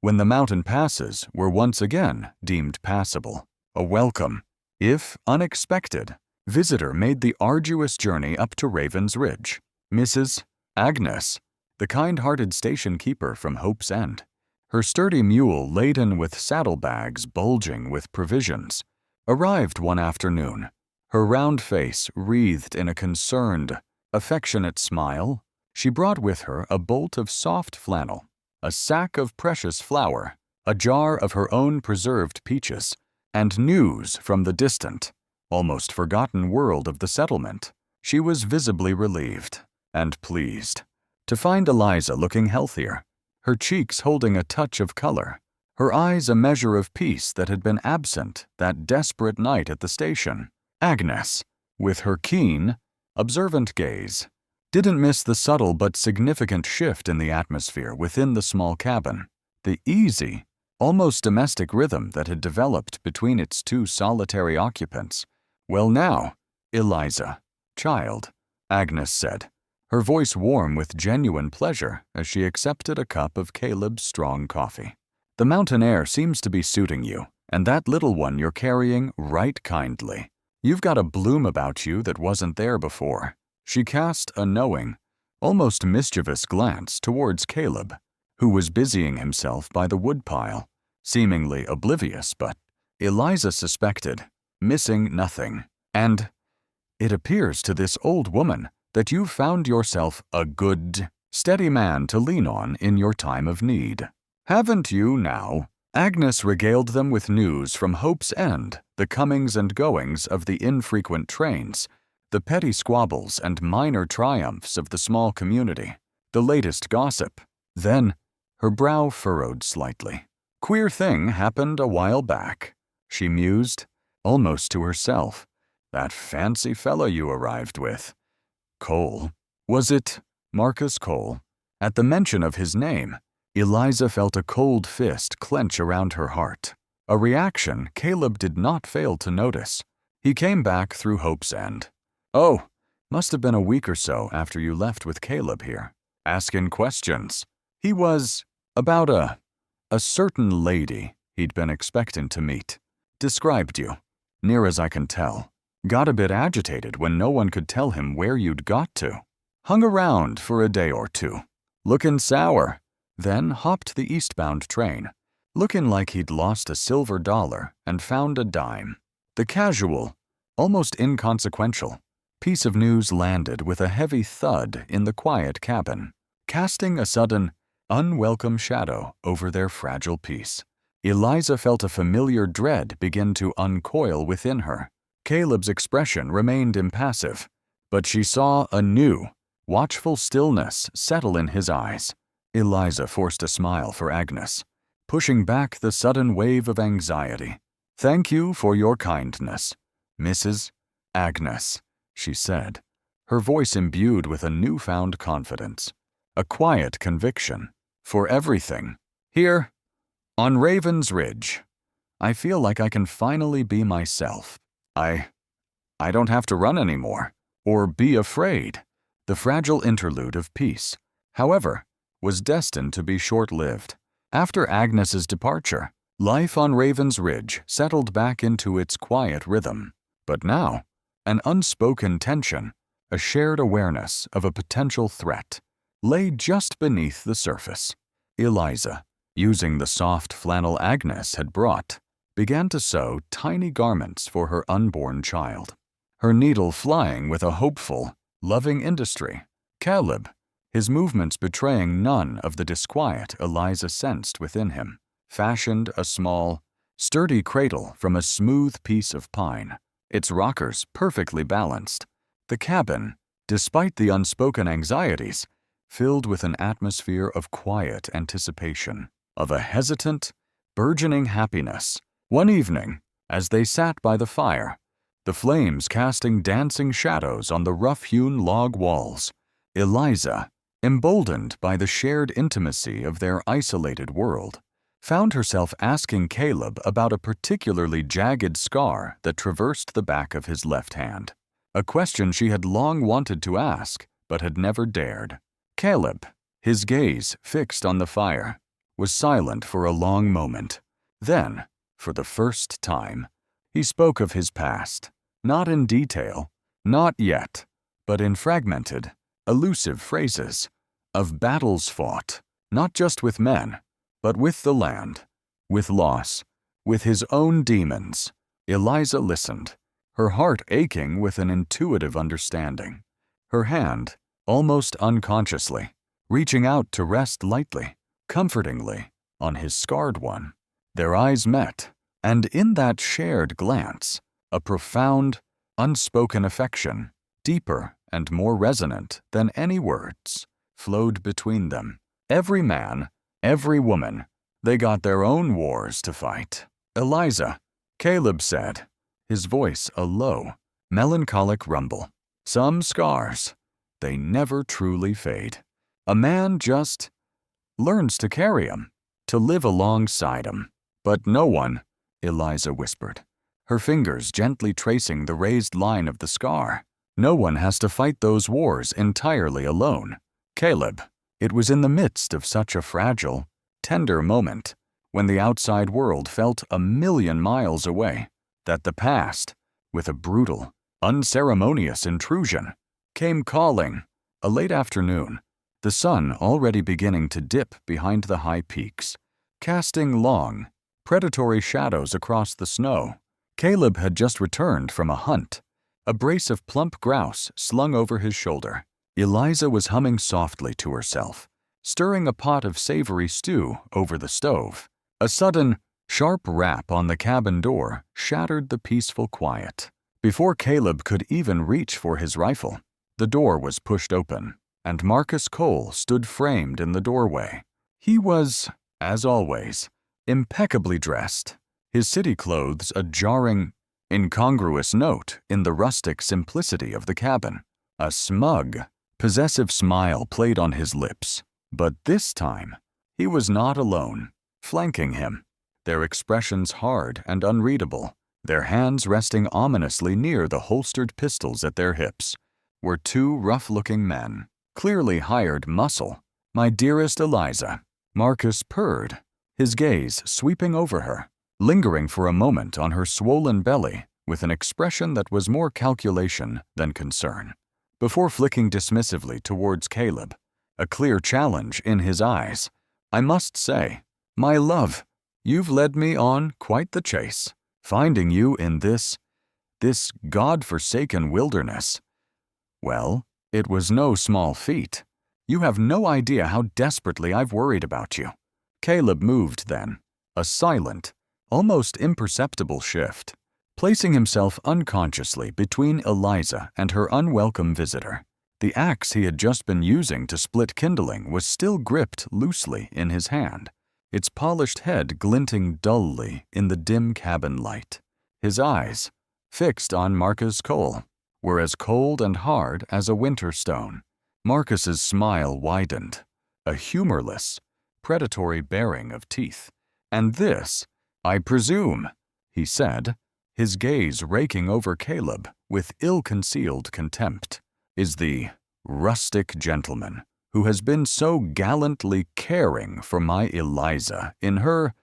when the mountain passes were once again deemed passable, a welcome, if unexpected, visitor made the arduous journey up to Raven's Ridge. Mrs. Agnes, the kind-hearted station keeper from Hope's End, her sturdy mule laden with saddlebags bulging with provisions, arrived one afternoon, her round face wreathed in a concerned, affectionate smile. She brought with her a bolt of soft flannel, a sack of precious flour, a jar of her own preserved peaches, and news from the distant, almost forgotten world of the settlement. She was visibly relieved and pleased to find Eliza looking healthier, her cheeks holding a touch of color, her eyes a measure of peace that had been absent that desperate night at the station. Agnes, with her keen, observant gaze, didn't miss the subtle but significant shift in the atmosphere within the small cabin, the easy, almost domestic rhythm that had developed between its two solitary occupants. "Well now, Eliza, child," Agnes said, her voice warm with genuine pleasure as she accepted a cup of Caleb's strong coffee. "The mountain air seems to be suiting you, and that little one you're carrying right kindly. You've got a bloom about you that wasn't there before." She cast a knowing, almost mischievous glance towards Caleb, who was busying himself by the woodpile, seemingly oblivious, but, Eliza suspected, missing nothing. "And it appears to this old woman that you've found yourself a good, steady man to lean on in your time of need. Haven't you now?" Agnes regaled them with news from Hope's End, the comings and goings of the infrequent trains, the petty squabbles and minor triumphs of the small community, the latest gossip. Then, her brow furrowed slightly. "Queer thing happened a while back," she mused, almost to herself. "That fancy fellow you arrived with. Cole. Was it Marcus Cole?" At the mention of his name, Eliza felt a cold fist clench around her heart, a reaction Caleb did not fail to notice. He came back through Hope's End. "Oh, must have been a week or so after you left with Caleb here. Asking questions. He was about a certain lady he'd been expecting to meet. Described you, near as I can tell." Got a bit agitated when no one could tell him where you'd got to. Hung around for a day or two, looking sour, then hopped the eastbound train, looking like he'd lost a silver dollar and found a dime. The casual, almost inconsequential, piece of news landed with a heavy thud in the quiet cabin, casting a sudden, unwelcome shadow over their fragile peace. Eliza felt a familiar dread begin to uncoil within her. Caleb's expression remained impassive, but she saw a new, watchful stillness settle in his eyes. Eliza forced a smile for Agnes, pushing back the sudden wave of anxiety. "Thank you for your kindness, Mrs. Agnes," she said, her voice imbued with a newfound confidence, a quiet conviction, "for everything. Here, on Raven's Ridge, I feel like I can finally be myself. I don't have to run anymore, or be afraid." The fragile interlude of peace, however, was destined to be short-lived. After Agnes's departure, life on Raven's Ridge settled back into its quiet rhythm. But now, an unspoken tension, a shared awareness of a potential threat, lay just beneath the surface. Eliza, using the soft flannel Agnes had brought, began to sew tiny garments for her unborn child, her needle flying with a hopeful, loving industry. Caleb, his movements betraying none of the disquiet Eliza sensed within him, fashioned a small, sturdy cradle from a smooth piece of pine, its rockers perfectly balanced. The cabin, despite the unspoken anxieties, filled with an atmosphere of quiet anticipation, of a hesitant, burgeoning happiness. One evening, as they sat by the fire, the flames casting dancing shadows on the rough-hewn log walls, Eliza, emboldened by the shared intimacy of their isolated world, found herself asking Caleb about a particularly jagged scar that traversed the back of his left hand, a question she had long wanted to ask but had never dared. Caleb, his gaze fixed on the fire, was silent for a long moment. Then, for the first time, he spoke of his past, not in detail, not yet, but in fragmented, elusive phrases, of battles fought, not just with men, but with the land, with loss, with his own demons. Eliza listened, her heart aching with an intuitive understanding, her hand, almost unconsciously, reaching out to rest lightly, comfortingly, on his scarred one. Their eyes met, and in that shared glance, a profound, unspoken affection, deeper and more resonant than any words, flowed between them. Every man, every woman, they got their own wars to fight. "Eliza," Caleb said, his voice a low, melancholic rumble. "Some scars, they never truly fade. A man just learns to carry 'em, to live alongside 'em. But no one," Eliza whispered, her fingers gently tracing the raised line of the scar, "no one has to fight those wars entirely alone." Caleb, it was in the midst of such a fragile, tender moment, when the outside world felt a million miles away, that the past, with a brutal, unceremonious intrusion, came calling. A late afternoon, the sun already beginning to dip behind the high peaks, casting long, predatory shadows across the snow. Caleb had just returned from a hunt, a brace of plump grouse slung over his shoulder. Eliza was humming softly to herself, stirring a pot of savory stew over the stove. A sudden, sharp rap on the cabin door shattered the peaceful quiet. Before Caleb could even reach for his rifle, the door was pushed open, and Marcus Cole stood framed in the doorway. He was, as always, impeccably dressed, his city clothes a jarring, incongruous note in the rustic simplicity of the cabin. A smug, possessive smile played on his lips, but this time he was not alone. Flanking him, their expressions hard and unreadable, their hands resting ominously near the holstered pistols at their hips, were two rough-looking men, clearly hired muscle. "My dearest Eliza," Marcus purred, his gaze sweeping over her, lingering for a moment on her swollen belly with an expression that was more calculation than concern, before flicking dismissively towards Caleb, a clear challenge in his eyes. "I must say, my love, you've led me on quite the chase, finding you in this God-forsaken wilderness. Well, it was no small feat. You have no idea how desperately I've worried about you." Caleb moved then, a silent, almost imperceptible shift, placing himself unconsciously between Eliza and her unwelcome visitor. The axe he had just been using to split kindling was still gripped loosely in his hand, its polished head glinting dully in the dim cabin light. His eyes, fixed on Marcus Cole, were as cold and hard as a winter stone. Marcus's smile widened, a humorless, predatory baring of teeth. "And this, I presume," he said, his gaze raking over Caleb with ill-concealed contempt, "is the rustic gentleman who has been so gallantly caring for my Eliza in her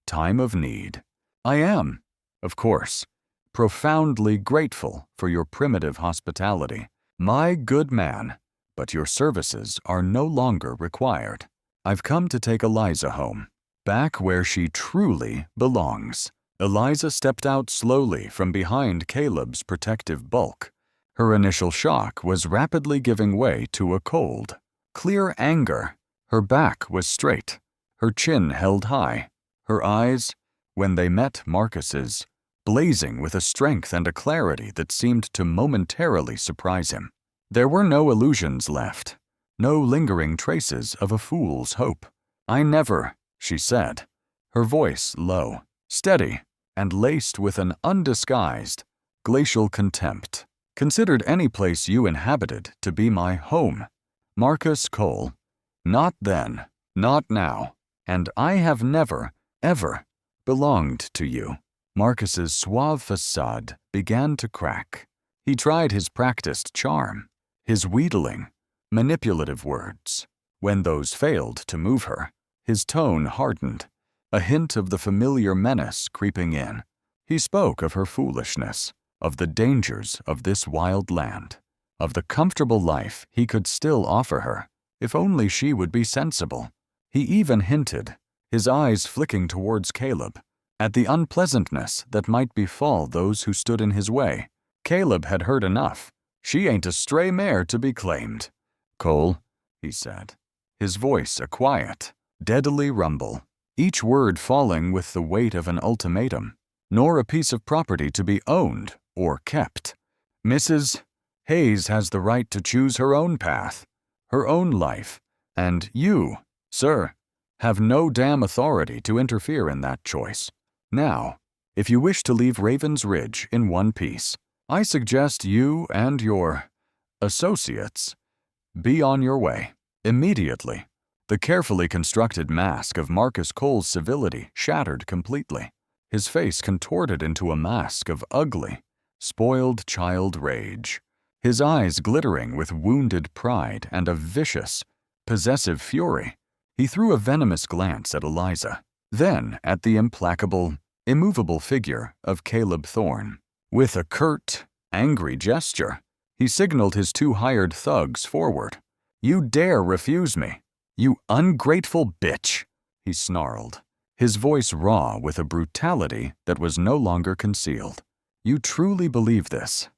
time of need. I am, of course, profoundly grateful for your primitive hospitality, my good man, but your services are no longer required. I've come to take Eliza home, back where she truly belongs." Eliza stepped out slowly from behind Caleb's protective bulk. Her initial shock was rapidly giving way to a cold, clear anger. Her back was straight, her chin held high, her eyes, when they met Marcus's, blazing with a strength and a clarity that seemed to momentarily surprise him. There were no illusions left, no lingering traces of a fool's hope. "I never," she said, her voice low, steady, and laced with an undisguised, glacial contempt, "considered any place you inhabited to be my home. Marcus Cole. Not then, not now, and I have never, ever belonged to you." Marcus's suave facade began to crack. He tried his practiced charm, his wheedling, manipulative words. When those failed to move her, his tone hardened, a hint of the familiar menace creeping in. He spoke of her foolishness, of the dangers of this wild land, of the comfortable life he could still offer her, if only she would be sensible. He even hinted, his eyes flicking towards Caleb, at the unpleasantness that might befall those who stood in his way. Caleb had heard enough. "She ain't a stray mare to be claimed." "Cole," he said, his voice a quiet, deadly rumble, each word falling with the weight of an ultimatum. "Nor a piece of property to be owned or kept. Mrs. Hayes has the right to choose her own path, her own life, and you, sir, have no damn authority to interfere in that choice. Now, if you wish to leave Raven's Ridge in one piece, I suggest you and your associates be on your way immediately." The carefully constructed mask of Marcus Cole's civility shattered completely. His face contorted into a mask of ugly, spoiled child rage, his eyes glittering with wounded pride and a vicious, possessive fury. He threw a venomous glance at Eliza, then at the implacable, immovable figure of Caleb Thorne. With a curt, angry gesture, he signaled his two hired thugs forward. "You dare refuse me, you ungrateful bitch," he snarled, his voice raw with a brutality that was no longer concealed. "You truly believe this?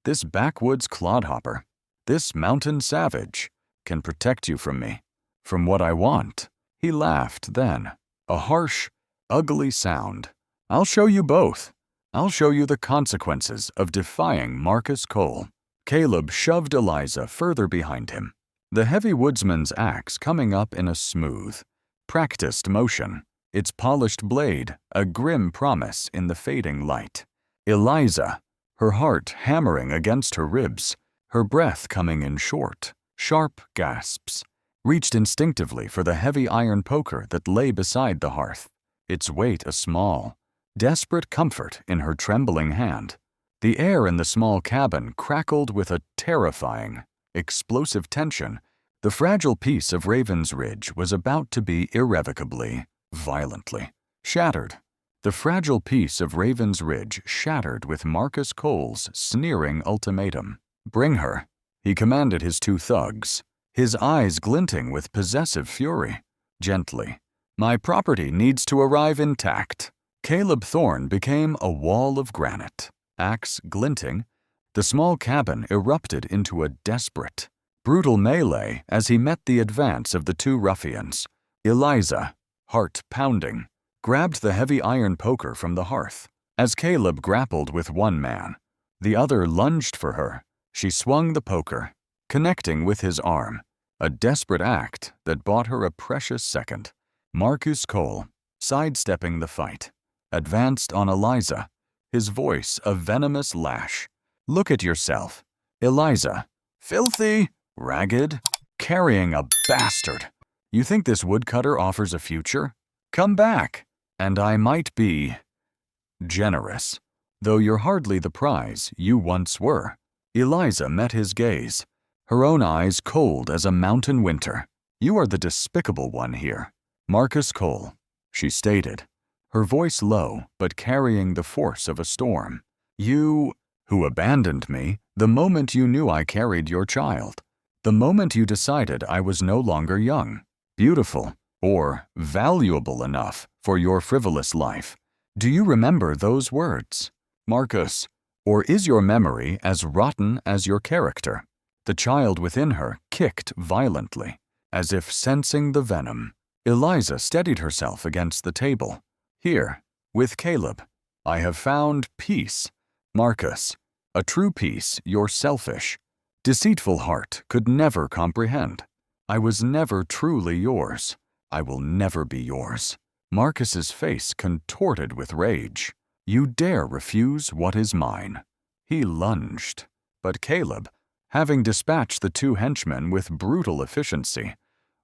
This backwoods clodhopper, this mountain savage, can protect you from me, from what I want?" He laughed then, a harsh, ugly sound. "I'll show you both. I'll show you the consequences of defying Marcus Cole." Caleb shoved Eliza further behind him, the heavy woodsman's axe coming up in a smooth, practiced motion, its polished blade a grim promise in the fading light. Eliza, her heart hammering against her ribs, her breath coming in short, sharp gasps, reached instinctively for the heavy iron poker that lay beside the hearth, its weight a small, desperate comfort in her trembling hand. The air in the small cabin crackled with a terrifying, explosive tension. The fragile piece of Raven's Ridge was about to be irrevocably, violently shattered. The fragile peace of Raven's Ridge shattered with Marcus Cole's sneering ultimatum. "Bring her," he commanded his two thugs, his eyes glinting with possessive fury. Gently. "My property needs to arrive intact." Caleb Thorne became a wall of granite. Axe glinting, the small cabin erupted into a desperate, brutal melee as he met the advance of the two ruffians. Eliza, heart pounding, grabbed the heavy iron poker from the hearth. As Caleb grappled with one man, the other lunged for her. She swung the poker, connecting with his arm, a desperate act that bought her a precious second. Marcus Cole, sidestepping the fight, advanced on Eliza, his voice a venomous lash. "Look at yourself, Eliza. Filthy, ragged, carrying a bastard. You think this woodcutter offers a future? Come back, and I might be generous, though you're hardly the prize you once were." Eliza met his gaze, her own eyes cold as a mountain winter. "You are the despicable one here, Marcus Cole," she stated, her voice low but carrying the force of a storm. "You who abandoned me the moment you knew I carried your child, the moment you decided I was no longer young, beautiful, or valuable enough for your frivolous life. Do you remember those words, Marcus? Or is your memory as rotten as your character?" The child within her kicked violently, as if sensing the venom. Eliza steadied herself against the table. "Here, with Caleb, I have found peace. Marcus, a true peace your selfish, deceitful heart could never comprehend. I was never truly yours. I will never be yours." Marcus's face contorted with rage. "You dare refuse what is mine." He lunged, but Caleb, having dispatched the two henchmen with brutal efficiency,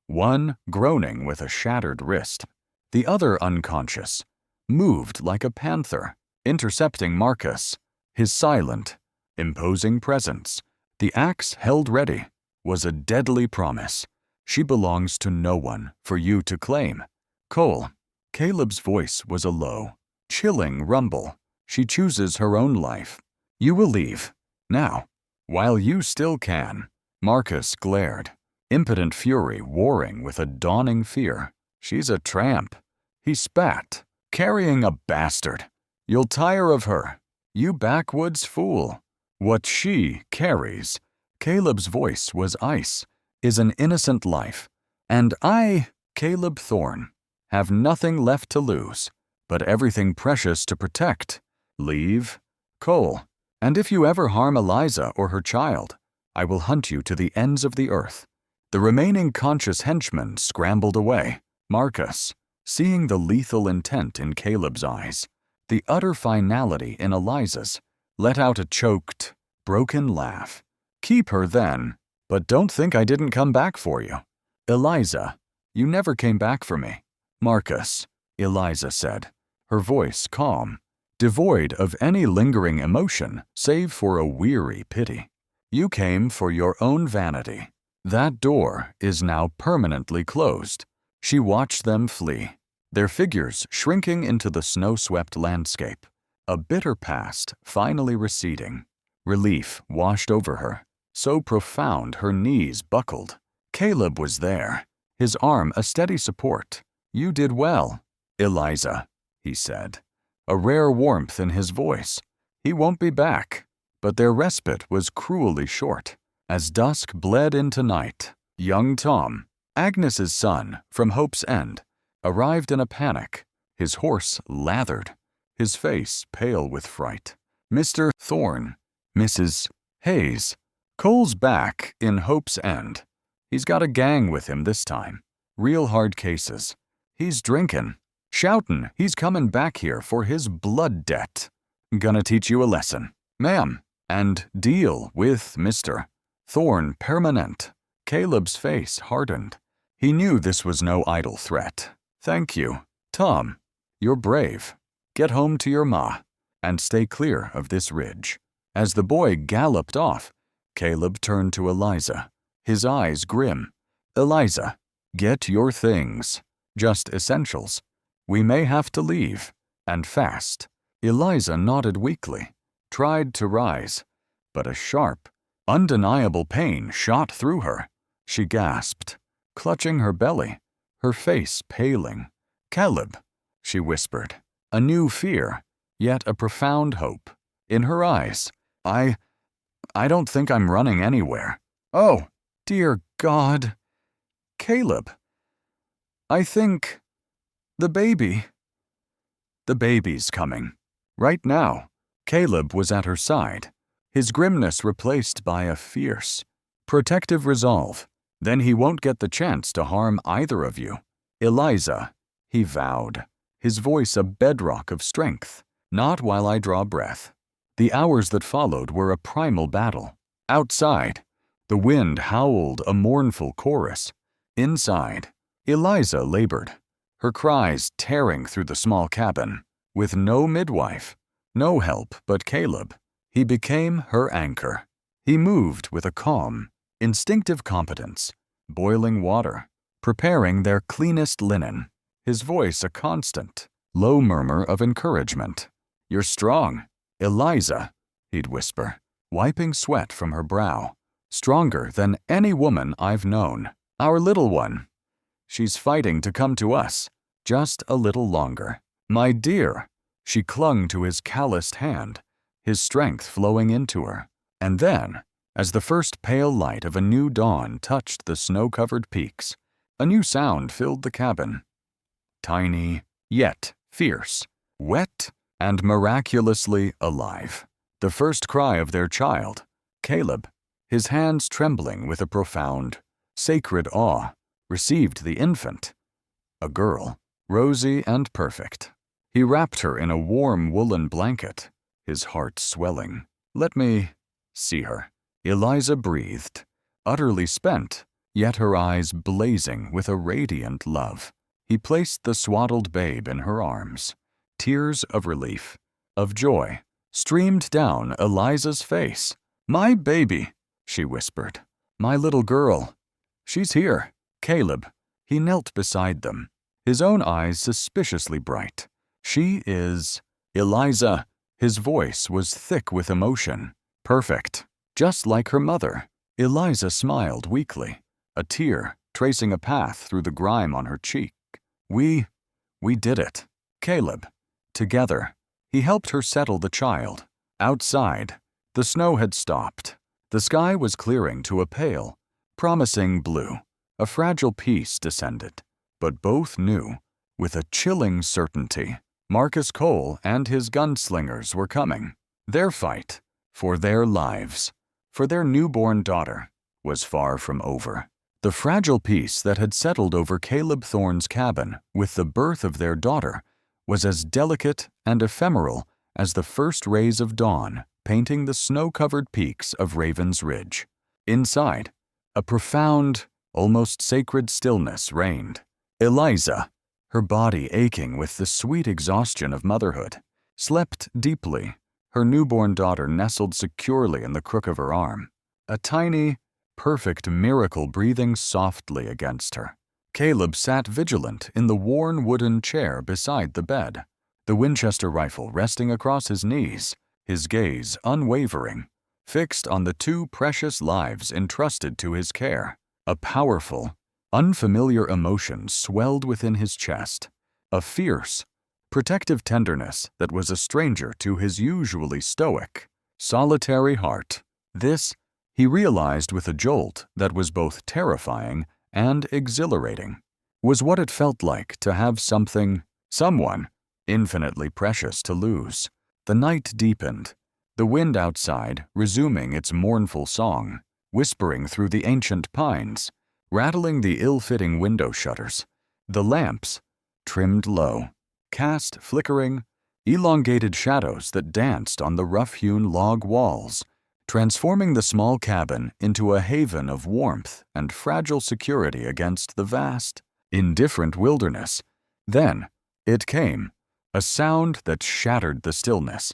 one groaning with a shattered wrist, the other unconscious, moved like a panther, intercepting Marcus. His silent, imposing presence, the axe held ready, was a deadly promise. "She belongs to no one for you to claim." "Cole," Caleb's voice was a low, chilling rumble. "She chooses her own life. You will leave, now, while you still can." Marcus glared, impotent fury warring with a dawning fear. "She's a tramp," he spat, "carrying a bastard. You'll tire of her, you backwoods fool. What she carries," Caleb's voice was ice, "is an innocent life. And I, Caleb Thorne, have nothing left to lose, but everything precious to protect. Leave, Cole, and if you ever harm Eliza or her child, I will hunt you to the ends of the earth." The remaining conscious henchmen scrambled away. Marcus, seeing the lethal intent in Caleb's eyes, the utter finality in Eliza's, let out a choked, broken laugh. "Keep her then, but don't think I didn't come back for you." "Eliza, you never came back for me." "Marcus," Eliza said, her voice calm, devoid of any lingering emotion save for a weary pity. "You came for your own vanity. That door is now permanently closed." She watched them flee, their figures shrinking into the snow-swept landscape, a bitter past finally receding. Relief washed over her, so profound her knees buckled. Caleb was there, his arm a steady support. "You did well, Eliza," he said, a rare warmth in his voice. "He won't be back." But their respite was cruelly short. As dusk bled into night, young Tom, Agnes's son from Hope's End, arrived in a panic, his horse lathered, his face pale with fright. "Mr. Thorne, Mrs. Hayes, Cole's back in Hope's End. He's got a gang with him this time. Real hard cases. He's drinkin', shoutin' he's comin' back here for his blood debt. Gonna teach you a lesson, ma'am, and deal with Mr. Thorne permanent." Caleb's face hardened. He knew this was no idle threat. "Thank you, Tom. You're brave. Get home to your ma, and stay clear of this ridge." As the boy galloped off, Caleb turned to Eliza, his eyes grim. "Eliza, get your things. Just essentials. We may have to leave, and fast. Eliza nodded weakly, tried to rise, but a sharp, undeniable pain shot through her. She gasped, clutching her belly, her face paling. "Caleb," she whispered, a new fear, yet a profound hope in her eyes. I don't think I'm running anywhere." "Oh, dear God. Caleb. I think the baby." "The baby's coming. Right now." Caleb was at her side, his grimness replaced by a fierce, protective resolve. "Then he won't get the chance to harm either of you. Eliza," he vowed, his voice a bedrock of strength. "Not while I draw breath." The hours that followed were a primal battle. Outside, the wind howled a mournful chorus. Inside, Eliza labored, her cries tearing through the small cabin. With no midwife, no help but Caleb, he became her anchor. He moved with a calm, instinctive competence, boiling water, preparing their cleanest linen, his voice a constant, low murmur of encouragement. "You're strong, Eliza," he'd whisper, wiping sweat from her brow. "Stronger than any woman I've known. Our little one. She's fighting to come to us, just a little longer. My dear." She clung to his calloused hand, his strength flowing into her. And then, as the first pale light of a new dawn touched the snow-covered peaks, a new sound filled the cabin. Tiny, yet fierce, wet, and miraculously alive. The first cry of their child, Caleb, his hands trembling with a profound, sacred awe, received the infant, a girl, rosy and perfect. He wrapped her in a warm woolen blanket, his heart swelling. "Let me see her." Eliza breathed, utterly spent, yet her eyes blazing with a radiant love. He placed the swaddled babe in her arms. Tears of relief, of joy, streamed down Eliza's face. "My baby," she whispered. "My little girl. She's here." Caleb, he knelt beside them, his own eyes suspiciously bright. "She is Eliza." His voice was thick with emotion. "Perfect, just like her mother." Eliza smiled weakly, a tear tracing a path through the grime on her cheek. We did it." Caleb, together, he helped her settle the child. Outside, the snow had stopped. The sky was clearing to a pale, promising blue. A fragile peace descended, but both knew, with a chilling certainty, Marcus Cole and his gunslingers were coming. Their fight, for their lives, for their newborn daughter, was far from over. The fragile peace that had settled over Caleb Thorne's cabin with the birth of their daughter was as delicate and ephemeral as the first rays of dawn painting the snow-covered peaks of Raven's Ridge. Inside, a profound, almost sacred stillness reigned. Eliza, her body aching with the sweet exhaustion of motherhood, slept deeply, her newborn daughter nestled securely in the crook of her arm, a tiny, perfect miracle breathing softly against her. Caleb sat vigilant in the worn wooden chair beside the bed, the Winchester rifle resting across his knees, his gaze unwavering, fixed on the two precious lives entrusted to his care. A powerful, unfamiliar emotion swelled within his chest, a fierce, protective tenderness that was a stranger to his usually stoic, solitary heart. This, he realized with a jolt that was both terrifying and exhilarating, was what it felt like to have someone, infinitely precious to lose. The night deepened, the wind outside resuming its mournful song, whispering through the ancient pines, rattling the ill-fitting window shutters. The lamps, trimmed low, cast flickering, elongated shadows that danced on the rough-hewn log walls, transforming the small cabin into a haven of warmth and fragile security against the vast, indifferent wilderness. Then it came, a sound that shattered the stillness,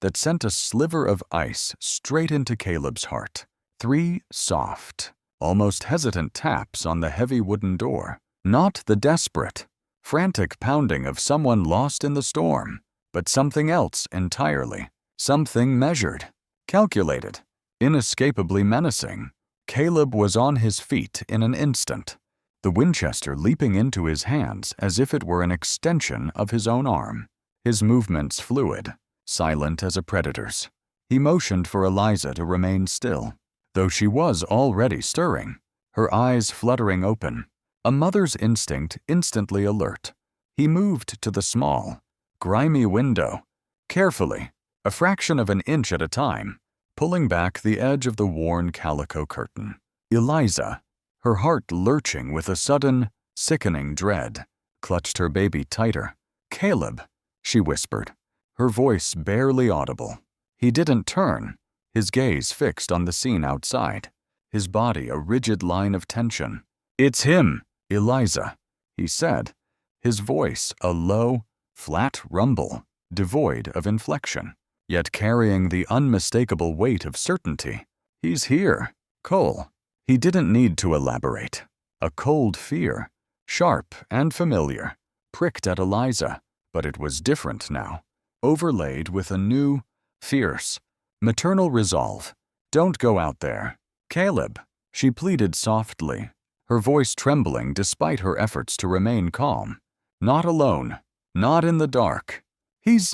that sent a sliver of ice straight into Caleb's heart. 3 soft, almost hesitant taps on the heavy wooden door, not the desperate, frantic pounding of someone lost in the storm. but something else entirely. Something measured, calculated, inescapably menacing. Caleb was on his feet in an instant, the Winchester leaping into his hands as if it were an extension of his own arm. His movements fluid, silent as a predator's. He motioned for Eliza to remain still, though she was already stirring, her eyes fluttering open, a mother's instinct instantly alert. He moved to the small, grimy window, carefully, a fraction of an inch at a time, pulling back the edge of the worn calico curtain. Eliza, her heart lurching with a sudden, sickening dread, clutched her baby tighter. "Caleb," she whispered, her voice barely audible. He didn't turn, his gaze fixed on the scene outside, his body a rigid line of tension. "It's him, Eliza," he said, his voice a low, flat rumble, devoid of inflection, yet carrying the unmistakable weight of certainty. "He's here, Cole." He didn't need to elaborate. A cold fear, sharp and familiar, pricked at Eliza, but it was different now, overlaid with a new, fierce, maternal resolve. "Don't go out there, Caleb," she pleaded softly, her voice trembling despite her efforts to remain calm. "Not alone, not in the dark. He's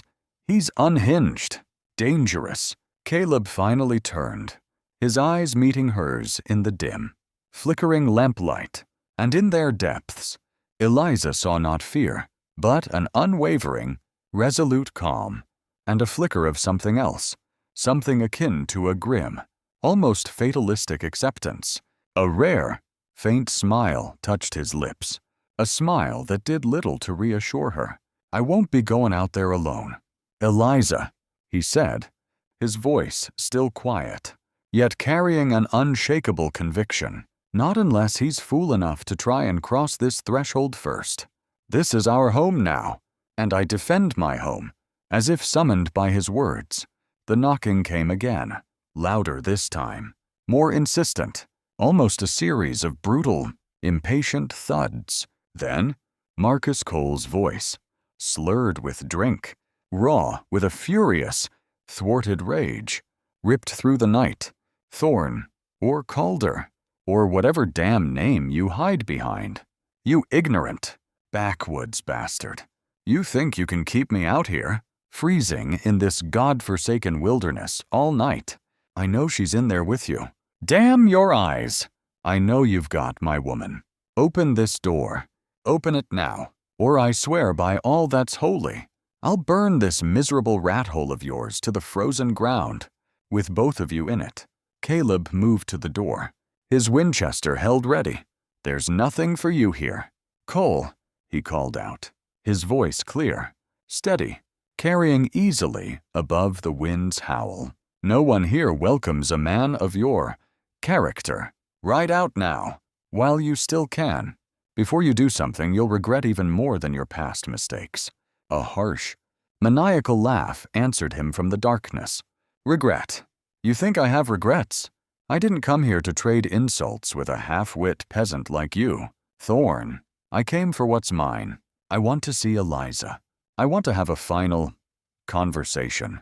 unhinged, dangerous." Caleb finally turned, his eyes meeting hers in the dim, flickering lamplight, and in their depths, Eliza saw not fear, but an unwavering, resolute calm, and a flicker of something else, something akin to a grim, almost fatalistic acceptance. A rare, faint smile touched his lips, a smile that did little to reassure her. "I won't be going out there alone, Eliza," he said, his voice still quiet, yet carrying an unshakable conviction. "Not unless he's fool enough to try and cross this threshold first. This is our home now, and I defend my home." As if summoned by his words, the knocking came again, louder this time, more insistent, almost a series of brutal, impatient thuds. Then, Marcus Cole's voice, slurred with drink, raw with a furious, thwarted rage, ripped through the night. "Thorn, or Calder, or whatever damn name you hide behind. You ignorant, backwoods bastard. You think you can keep me out here, freezing in this God-forsaken wilderness all night. I know she's in there with you. Damn your eyes! I know you've got my woman. Open this door. Open it now, or I swear by all that's holy, I'll burn this miserable rat hole of yours to the frozen ground, with both of you in it." Caleb moved to the door, his Winchester held ready. "There's nothing for you here. Cole," he called out, his voice clear, steady, carrying easily above the wind's howl. "No one here welcomes a man of your character. Ride out now, while you still can. Before you do something you'll regret even more than your past mistakes." A harsh, maniacal laugh answered him from the darkness. "Regret? You think I have regrets? I didn't come here to trade insults with a half-wit peasant like you. Thorn, I came for what's mine. I want to see Eliza. I want to have a final conversation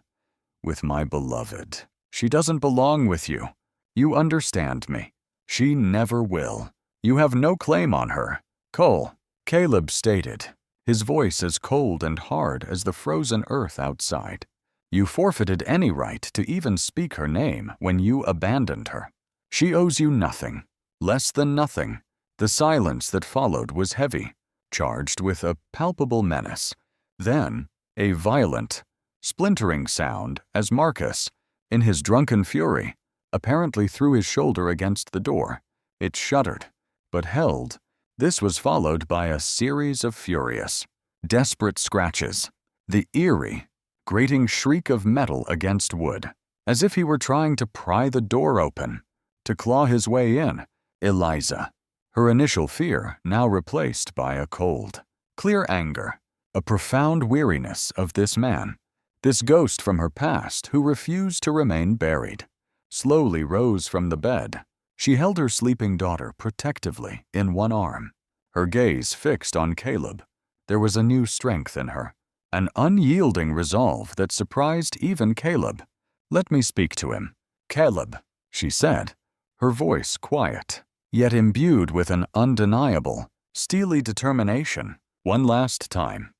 with my beloved. She doesn't belong with you. You understand me. She never will. You have no claim on her. Cole," Caleb stated, his voice as cold and hard as the frozen earth outside. "You forfeited any right to even speak her name when you abandoned her. She owes you nothing, less than nothing." The silence that followed was heavy, charged with a palpable menace. Then, a violent, splintering sound as Marcus, in his drunken fury, apparently threw his shoulder against the door. It shuddered, but held. This was followed by a series of furious, desperate scratches, the eerie, grating shriek of metal against wood, as if he were trying to pry the door open, to claw his way in. Eliza, her initial fear now replaced by a cold, clear anger, a profound weariness of this man, this ghost from her past who refused to remain buried, slowly rose from the bed. She held her sleeping daughter protectively in one arm, her gaze fixed on Caleb. There was a new strength in her, an unyielding resolve that surprised even Caleb. "Let me speak to him." "Caleb," she said, her voice quiet, yet imbued with an undeniable, steely determination. "One last time.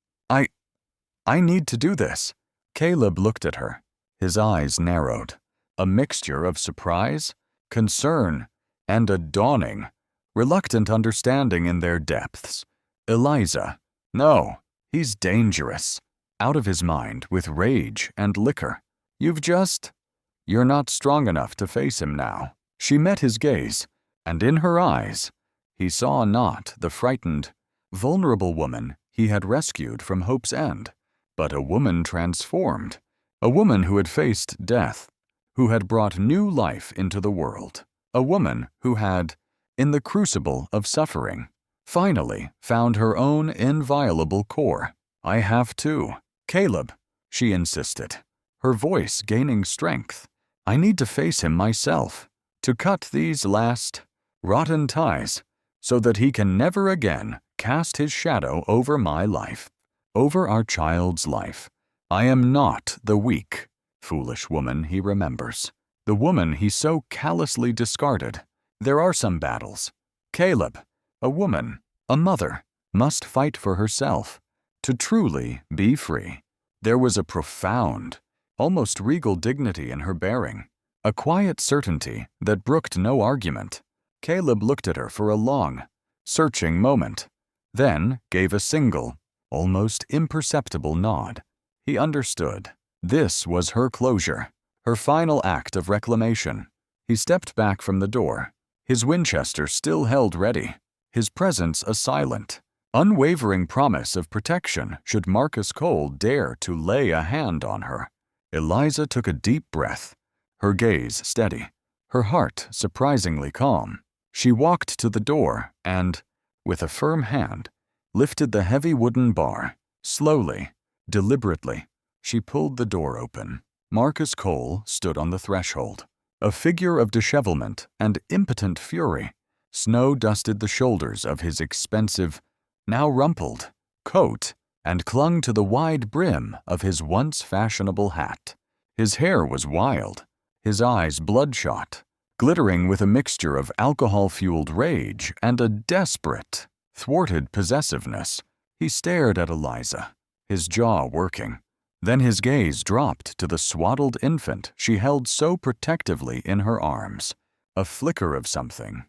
I need to do this." Caleb looked at her. His eyes narrowed, a mixture of surprise, concern, and a dawning, reluctant understanding in their depths. "Eliza, no, he's dangerous, out of his mind with rage and liquor. You're not strong enough to face him now." She met his gaze, and in her eyes, he saw not the frightened, vulnerable woman he had rescued from hope's end, but a woman transformed, a woman who had faced death, who had brought new life into the world, a woman who had, in the crucible of suffering, finally found her own inviolable core. "I have to. Caleb," she insisted, her voice gaining strength. "I need to face him myself, to cut these last, rotten ties, so that he can never again cast his shadow over my life, over our child's life. I am not the weak, foolish woman he remembers, the woman he so callously discarded. There are some battles. Caleb, a woman, a mother, must fight for herself, to truly be free." There was a profound, almost regal dignity in her bearing, a quiet certainty that brooked no argument. Caleb looked at her for a long, searching moment, then gave a single, almost imperceptible nod. He understood. This was her closure, her final act of reclamation. He stepped back from the door, his Winchester still held ready, his presence a silent, unwavering promise of protection should Marcus Cole dare to lay a hand on her. Eliza took a deep breath, her gaze steady, her heart surprisingly calm. She walked to the door and, with a firm hand, lifted the heavy wooden bar. Slowly, deliberately, she pulled the door open. Marcus Cole stood on the threshold, a figure of dishevelment and impotent fury. Snow dusted the shoulders of his expensive, now rumpled, coat and clung to the wide brim of his once fashionable hat. His hair was wild, his eyes bloodshot, glittering with a mixture of alcohol-fueled rage and a desperate, thwarted possessiveness. He stared at Eliza, his jaw working. Then his gaze dropped to the swaddled infant she held so protectively in her arms. A flicker of something.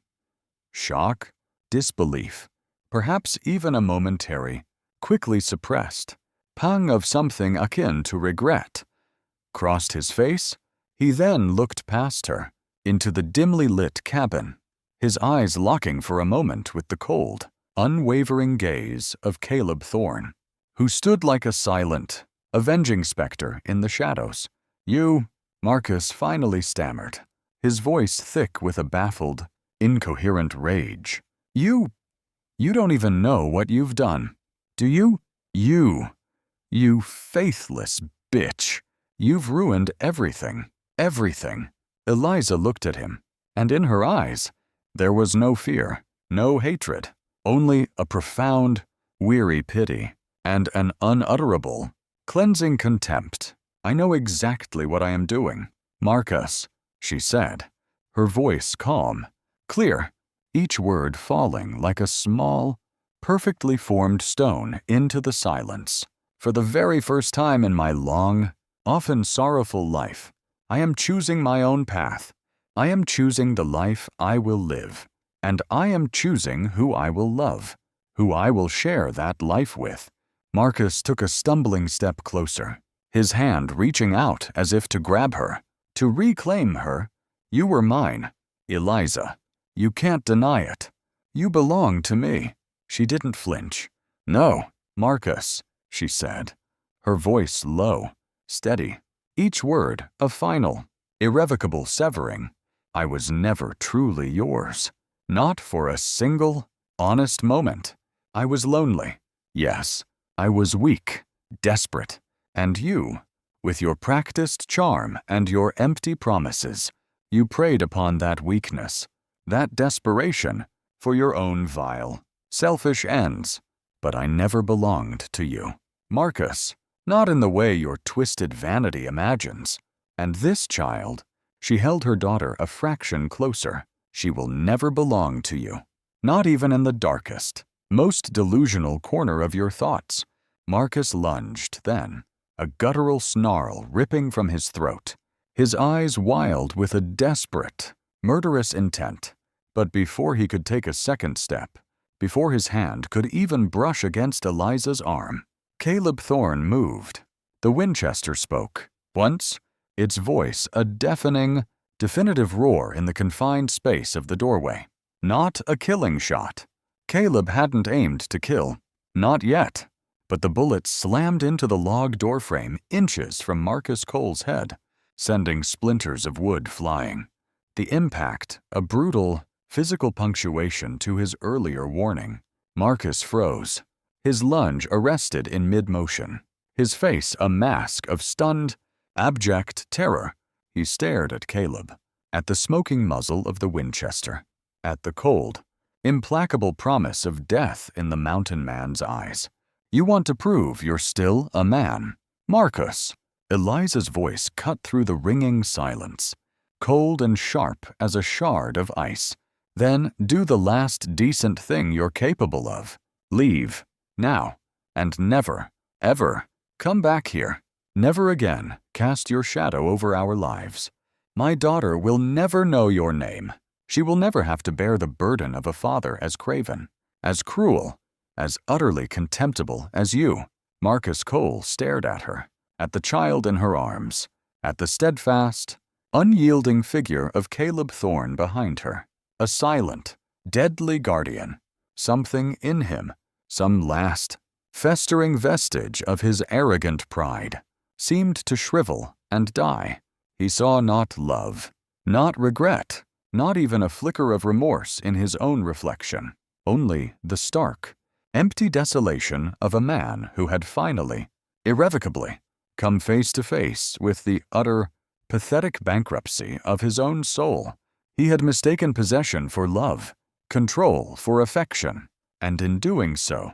Shock, disbelief, perhaps even a momentary, quickly suppressed, pang of something akin to regret, crossed his face. He then looked past her, into the dimly lit cabin, his eyes locking for a moment with the cold, unwavering gaze of Caleb Thorne, who stood like a silent, avenging specter in the shadows. "You," Marcus finally stammered, his voice thick with a baffled, incoherent rage. You don't even know what you've done. Do you? You faithless bitch. You've ruined everything, everything." Eliza looked at him, and in her eyes, there was no fear, no hatred, only a profound, weary pity, and an unutterable, cleansing contempt. "I know exactly what I am doing, Marcus," she said, her voice calm, clear, each word falling like a small, perfectly formed stone into the silence. "For the very first time in my long, often sorrowful life, I am choosing my own path. I am choosing the life I will live, and I am choosing who I will love, who I will share that life with." Marcus took a stumbling step closer, his hand reaching out as if to grab her, to reclaim her. "You were mine, Eliza. You can't deny it. You belong to me." She didn't flinch. "No, Marcus," she said, her voice low, steady, each word a final, irrevocable severing. "I was never truly yours. Not for a single, honest moment. I was lonely. Yes, I was weak, desperate. And you, with your practiced charm and your empty promises, you preyed upon that weakness, that desperation, for your own vile, selfish ends. But I never belonged to you. Marcus, Not in the way your twisted vanity imagines. And this child, she held her daughter a fraction closer. She will never belong to you. Not even in the darkest, most delusional corner of your thoughts. Marcus lunged then, a guttural snarl ripping from his throat, his eyes wild with a desperate, murderous intent. But before he could take a second step, before his hand could even brush against Eliza's arm, Caleb Thorne moved. The Winchester spoke. Once, its voice a deafening, definitive roar in the confined space of the doorway. Not a killing shot. Caleb hadn't aimed to kill. Not yet. But the bullet slammed into the log doorframe inches from Marcus Cole's head, sending splinters of wood flying. The impact, a brutal, physical punctuation to his earlier warning. Marcus froze, his lunge arrested in mid-motion, his face a mask of stunned, abject terror. He stared at Caleb, at the smoking muzzle of the Winchester, at the cold, implacable promise of death in the mountain man's eyes. You want to prove you're still a man. Marcus! Eliza's voice cut through the ringing silence, cold and sharp as a shard of ice. Then do the last decent thing you're capable of. Leave. Now. And never, ever, come back here. Never again cast your shadow over our lives. My daughter will never know your name. She will never have to bear the burden of a father as craven, as cruel, as utterly contemptible as you. Marcus Cole stared at her, at the child in her arms, at the steadfast, unyielding figure of Caleb Thorne behind her. A silent, deadly guardian. Something in him, some last, festering vestige of his arrogant pride, seemed to shrivel and die. He saw not love, not regret, not even a flicker of remorse in his own reflection, only the stark, empty desolation of a man who had finally, irrevocably, come face to face with the utter, pathetic bankruptcy of his own soul. He had mistaken possession for love, control for affection, and in doing so,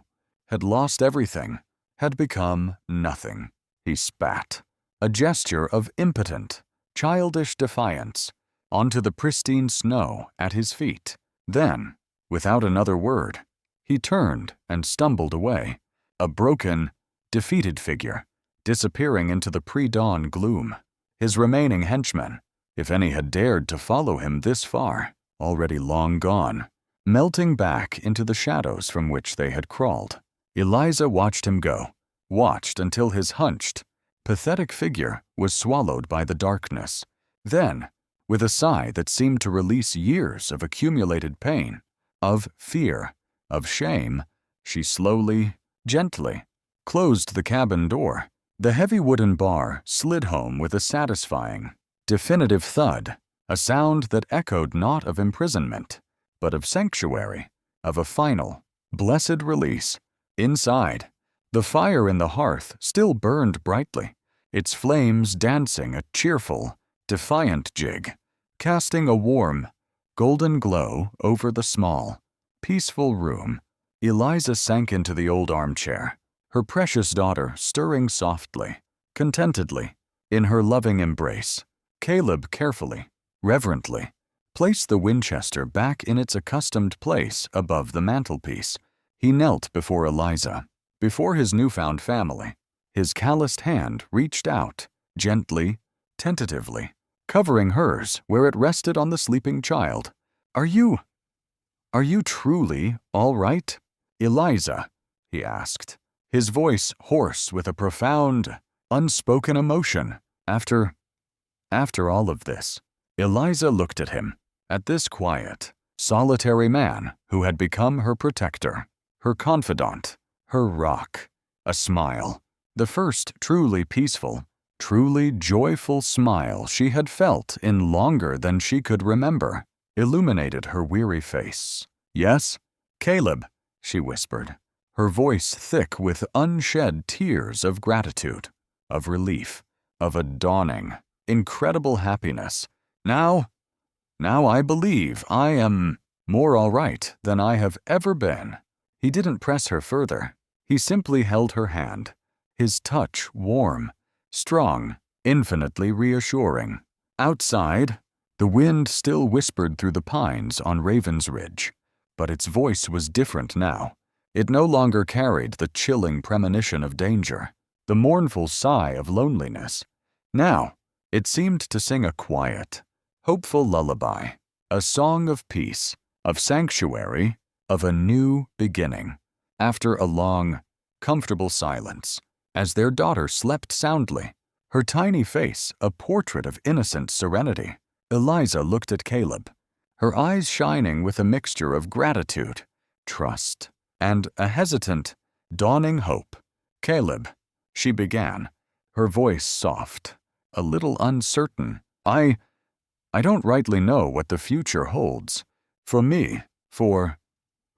had lost everything, had become nothing. He spat, a gesture of impotent, childish defiance, onto the pristine snow at his feet. Then, without another word, he turned and stumbled away, a broken, defeated figure, disappearing into the pre-dawn gloom. His remaining henchmen, if any had dared to follow him this far, already long gone, melting back into the shadows from which they had crawled. Eliza watched him go, watched until his hunched, pathetic figure was swallowed by the darkness. Then, with a sigh that seemed to release years of accumulated pain, of fear, of shame, she slowly, gently, closed the cabin door. The heavy wooden bar slid home with a satisfying, definitive thud, a sound that echoed not of imprisonment, but of sanctuary, of a final, blessed release. Inside, the fire in the hearth still burned brightly, its flames dancing a cheerful, defiant jig, casting a warm, golden glow over the small, peaceful room. Eliza sank into the old armchair, her precious daughter stirring softly, contentedly, in her loving embrace. Caleb carefully, reverently, placed the Winchester back in its accustomed place above the mantelpiece. He knelt before Eliza, before his newfound family. His calloused hand reached out, gently, tentatively, covering hers where it rested on the sleeping child. Are you truly all right, Eliza?" he asked, his voice hoarse with a profound, unspoken emotion. After all of this, Eliza looked at him, at this quiet, solitary man who had become her protector, her confidant, her rock. A smile, the first truly peaceful, truly joyful smile she had felt in longer than she could remember, illuminated her weary face. "Yes, Caleb," she whispered, her voice thick with unshed tears of gratitude, of relief, of a dawning, incredible happiness. Now I believe I am more all right than I have ever been." He didn't press her further. He simply held her hand, his touch warm, strong, infinitely reassuring. Outside, the wind still whispered through the pines on Raven's Ridge, but its voice was different now. It no longer carried the chilling premonition of danger, the mournful sigh of loneliness. Now, it seemed to sing a quiet, hopeful lullaby, a song of peace, of sanctuary, of a new beginning. After a long, comfortable silence, as their daughter slept soundly, her tiny face a portrait of innocent serenity, Eliza looked at Caleb, her eyes shining with a mixture of gratitude, trust, and a hesitant, dawning hope. "Caleb," she began, her voice soft, a little uncertain. I don't rightly know what the future holds. For me, for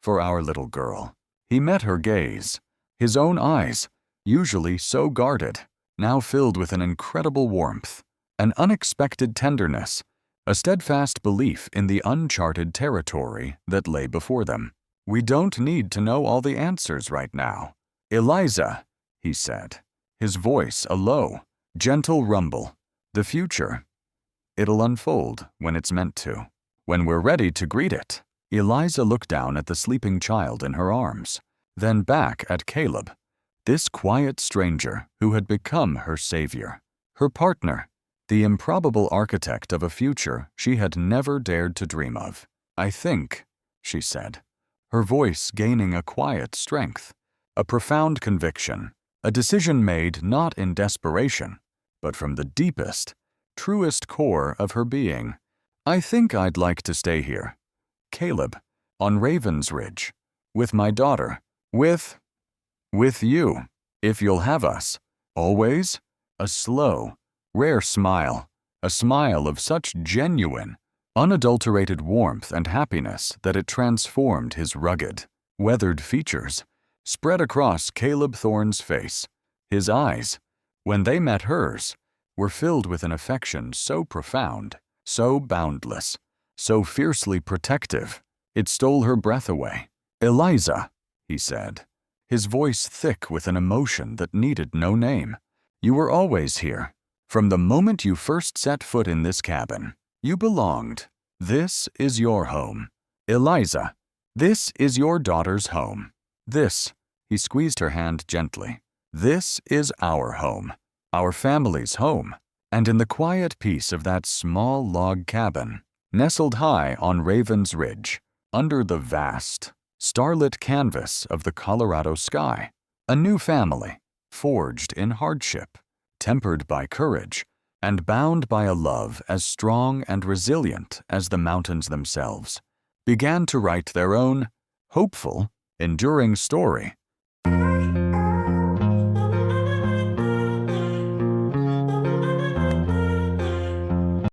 our little girl." He met her gaze, his own eyes, usually so guarded, now filled with an incredible warmth, an unexpected tenderness, a steadfast belief in the uncharted territory that lay before them. "We don't need to know all the answers right now. Eliza," he said, his voice a low, gentle rumble. "The future, it'll unfold when it's meant to, when we're ready to greet it." Eliza looked down at the sleeping child in her arms, then back at Caleb, this quiet stranger who had become her savior, her partner, the improbable architect of a future she had never dared to dream of. "I think," she said, her voice gaining a quiet strength, a profound conviction, a decision made not in desperation, but from the deepest, truest core of her being. "I think I'd like to stay here, Caleb, on Raven's Ridge, with my daughter, with you, if you'll have us, always." A slow, rare smile, a smile of such genuine, unadulterated warmth and happiness that it transformed his rugged, weathered features, spread across Caleb Thorne's face. His eyes, when they met hers, were filled with an affection so profound, so boundless, so fiercely protective, it stole her breath away. "Eliza," he said, his voice thick with an emotion that needed no name. "You were always here. From the moment you first set foot in this cabin, you belonged. This is your home. Eliza, this is your daughter's home. This," he squeezed her hand gently, "this is our home, our family's home." And in the quiet peace of that small log cabin, nestled high on Raven's Ridge, under the vast, starlit canvas of the Colorado sky, a new family, forged in hardship, tempered by courage, and bound by a love as strong and resilient as the mountains themselves, began to write their own, hopeful, enduring story.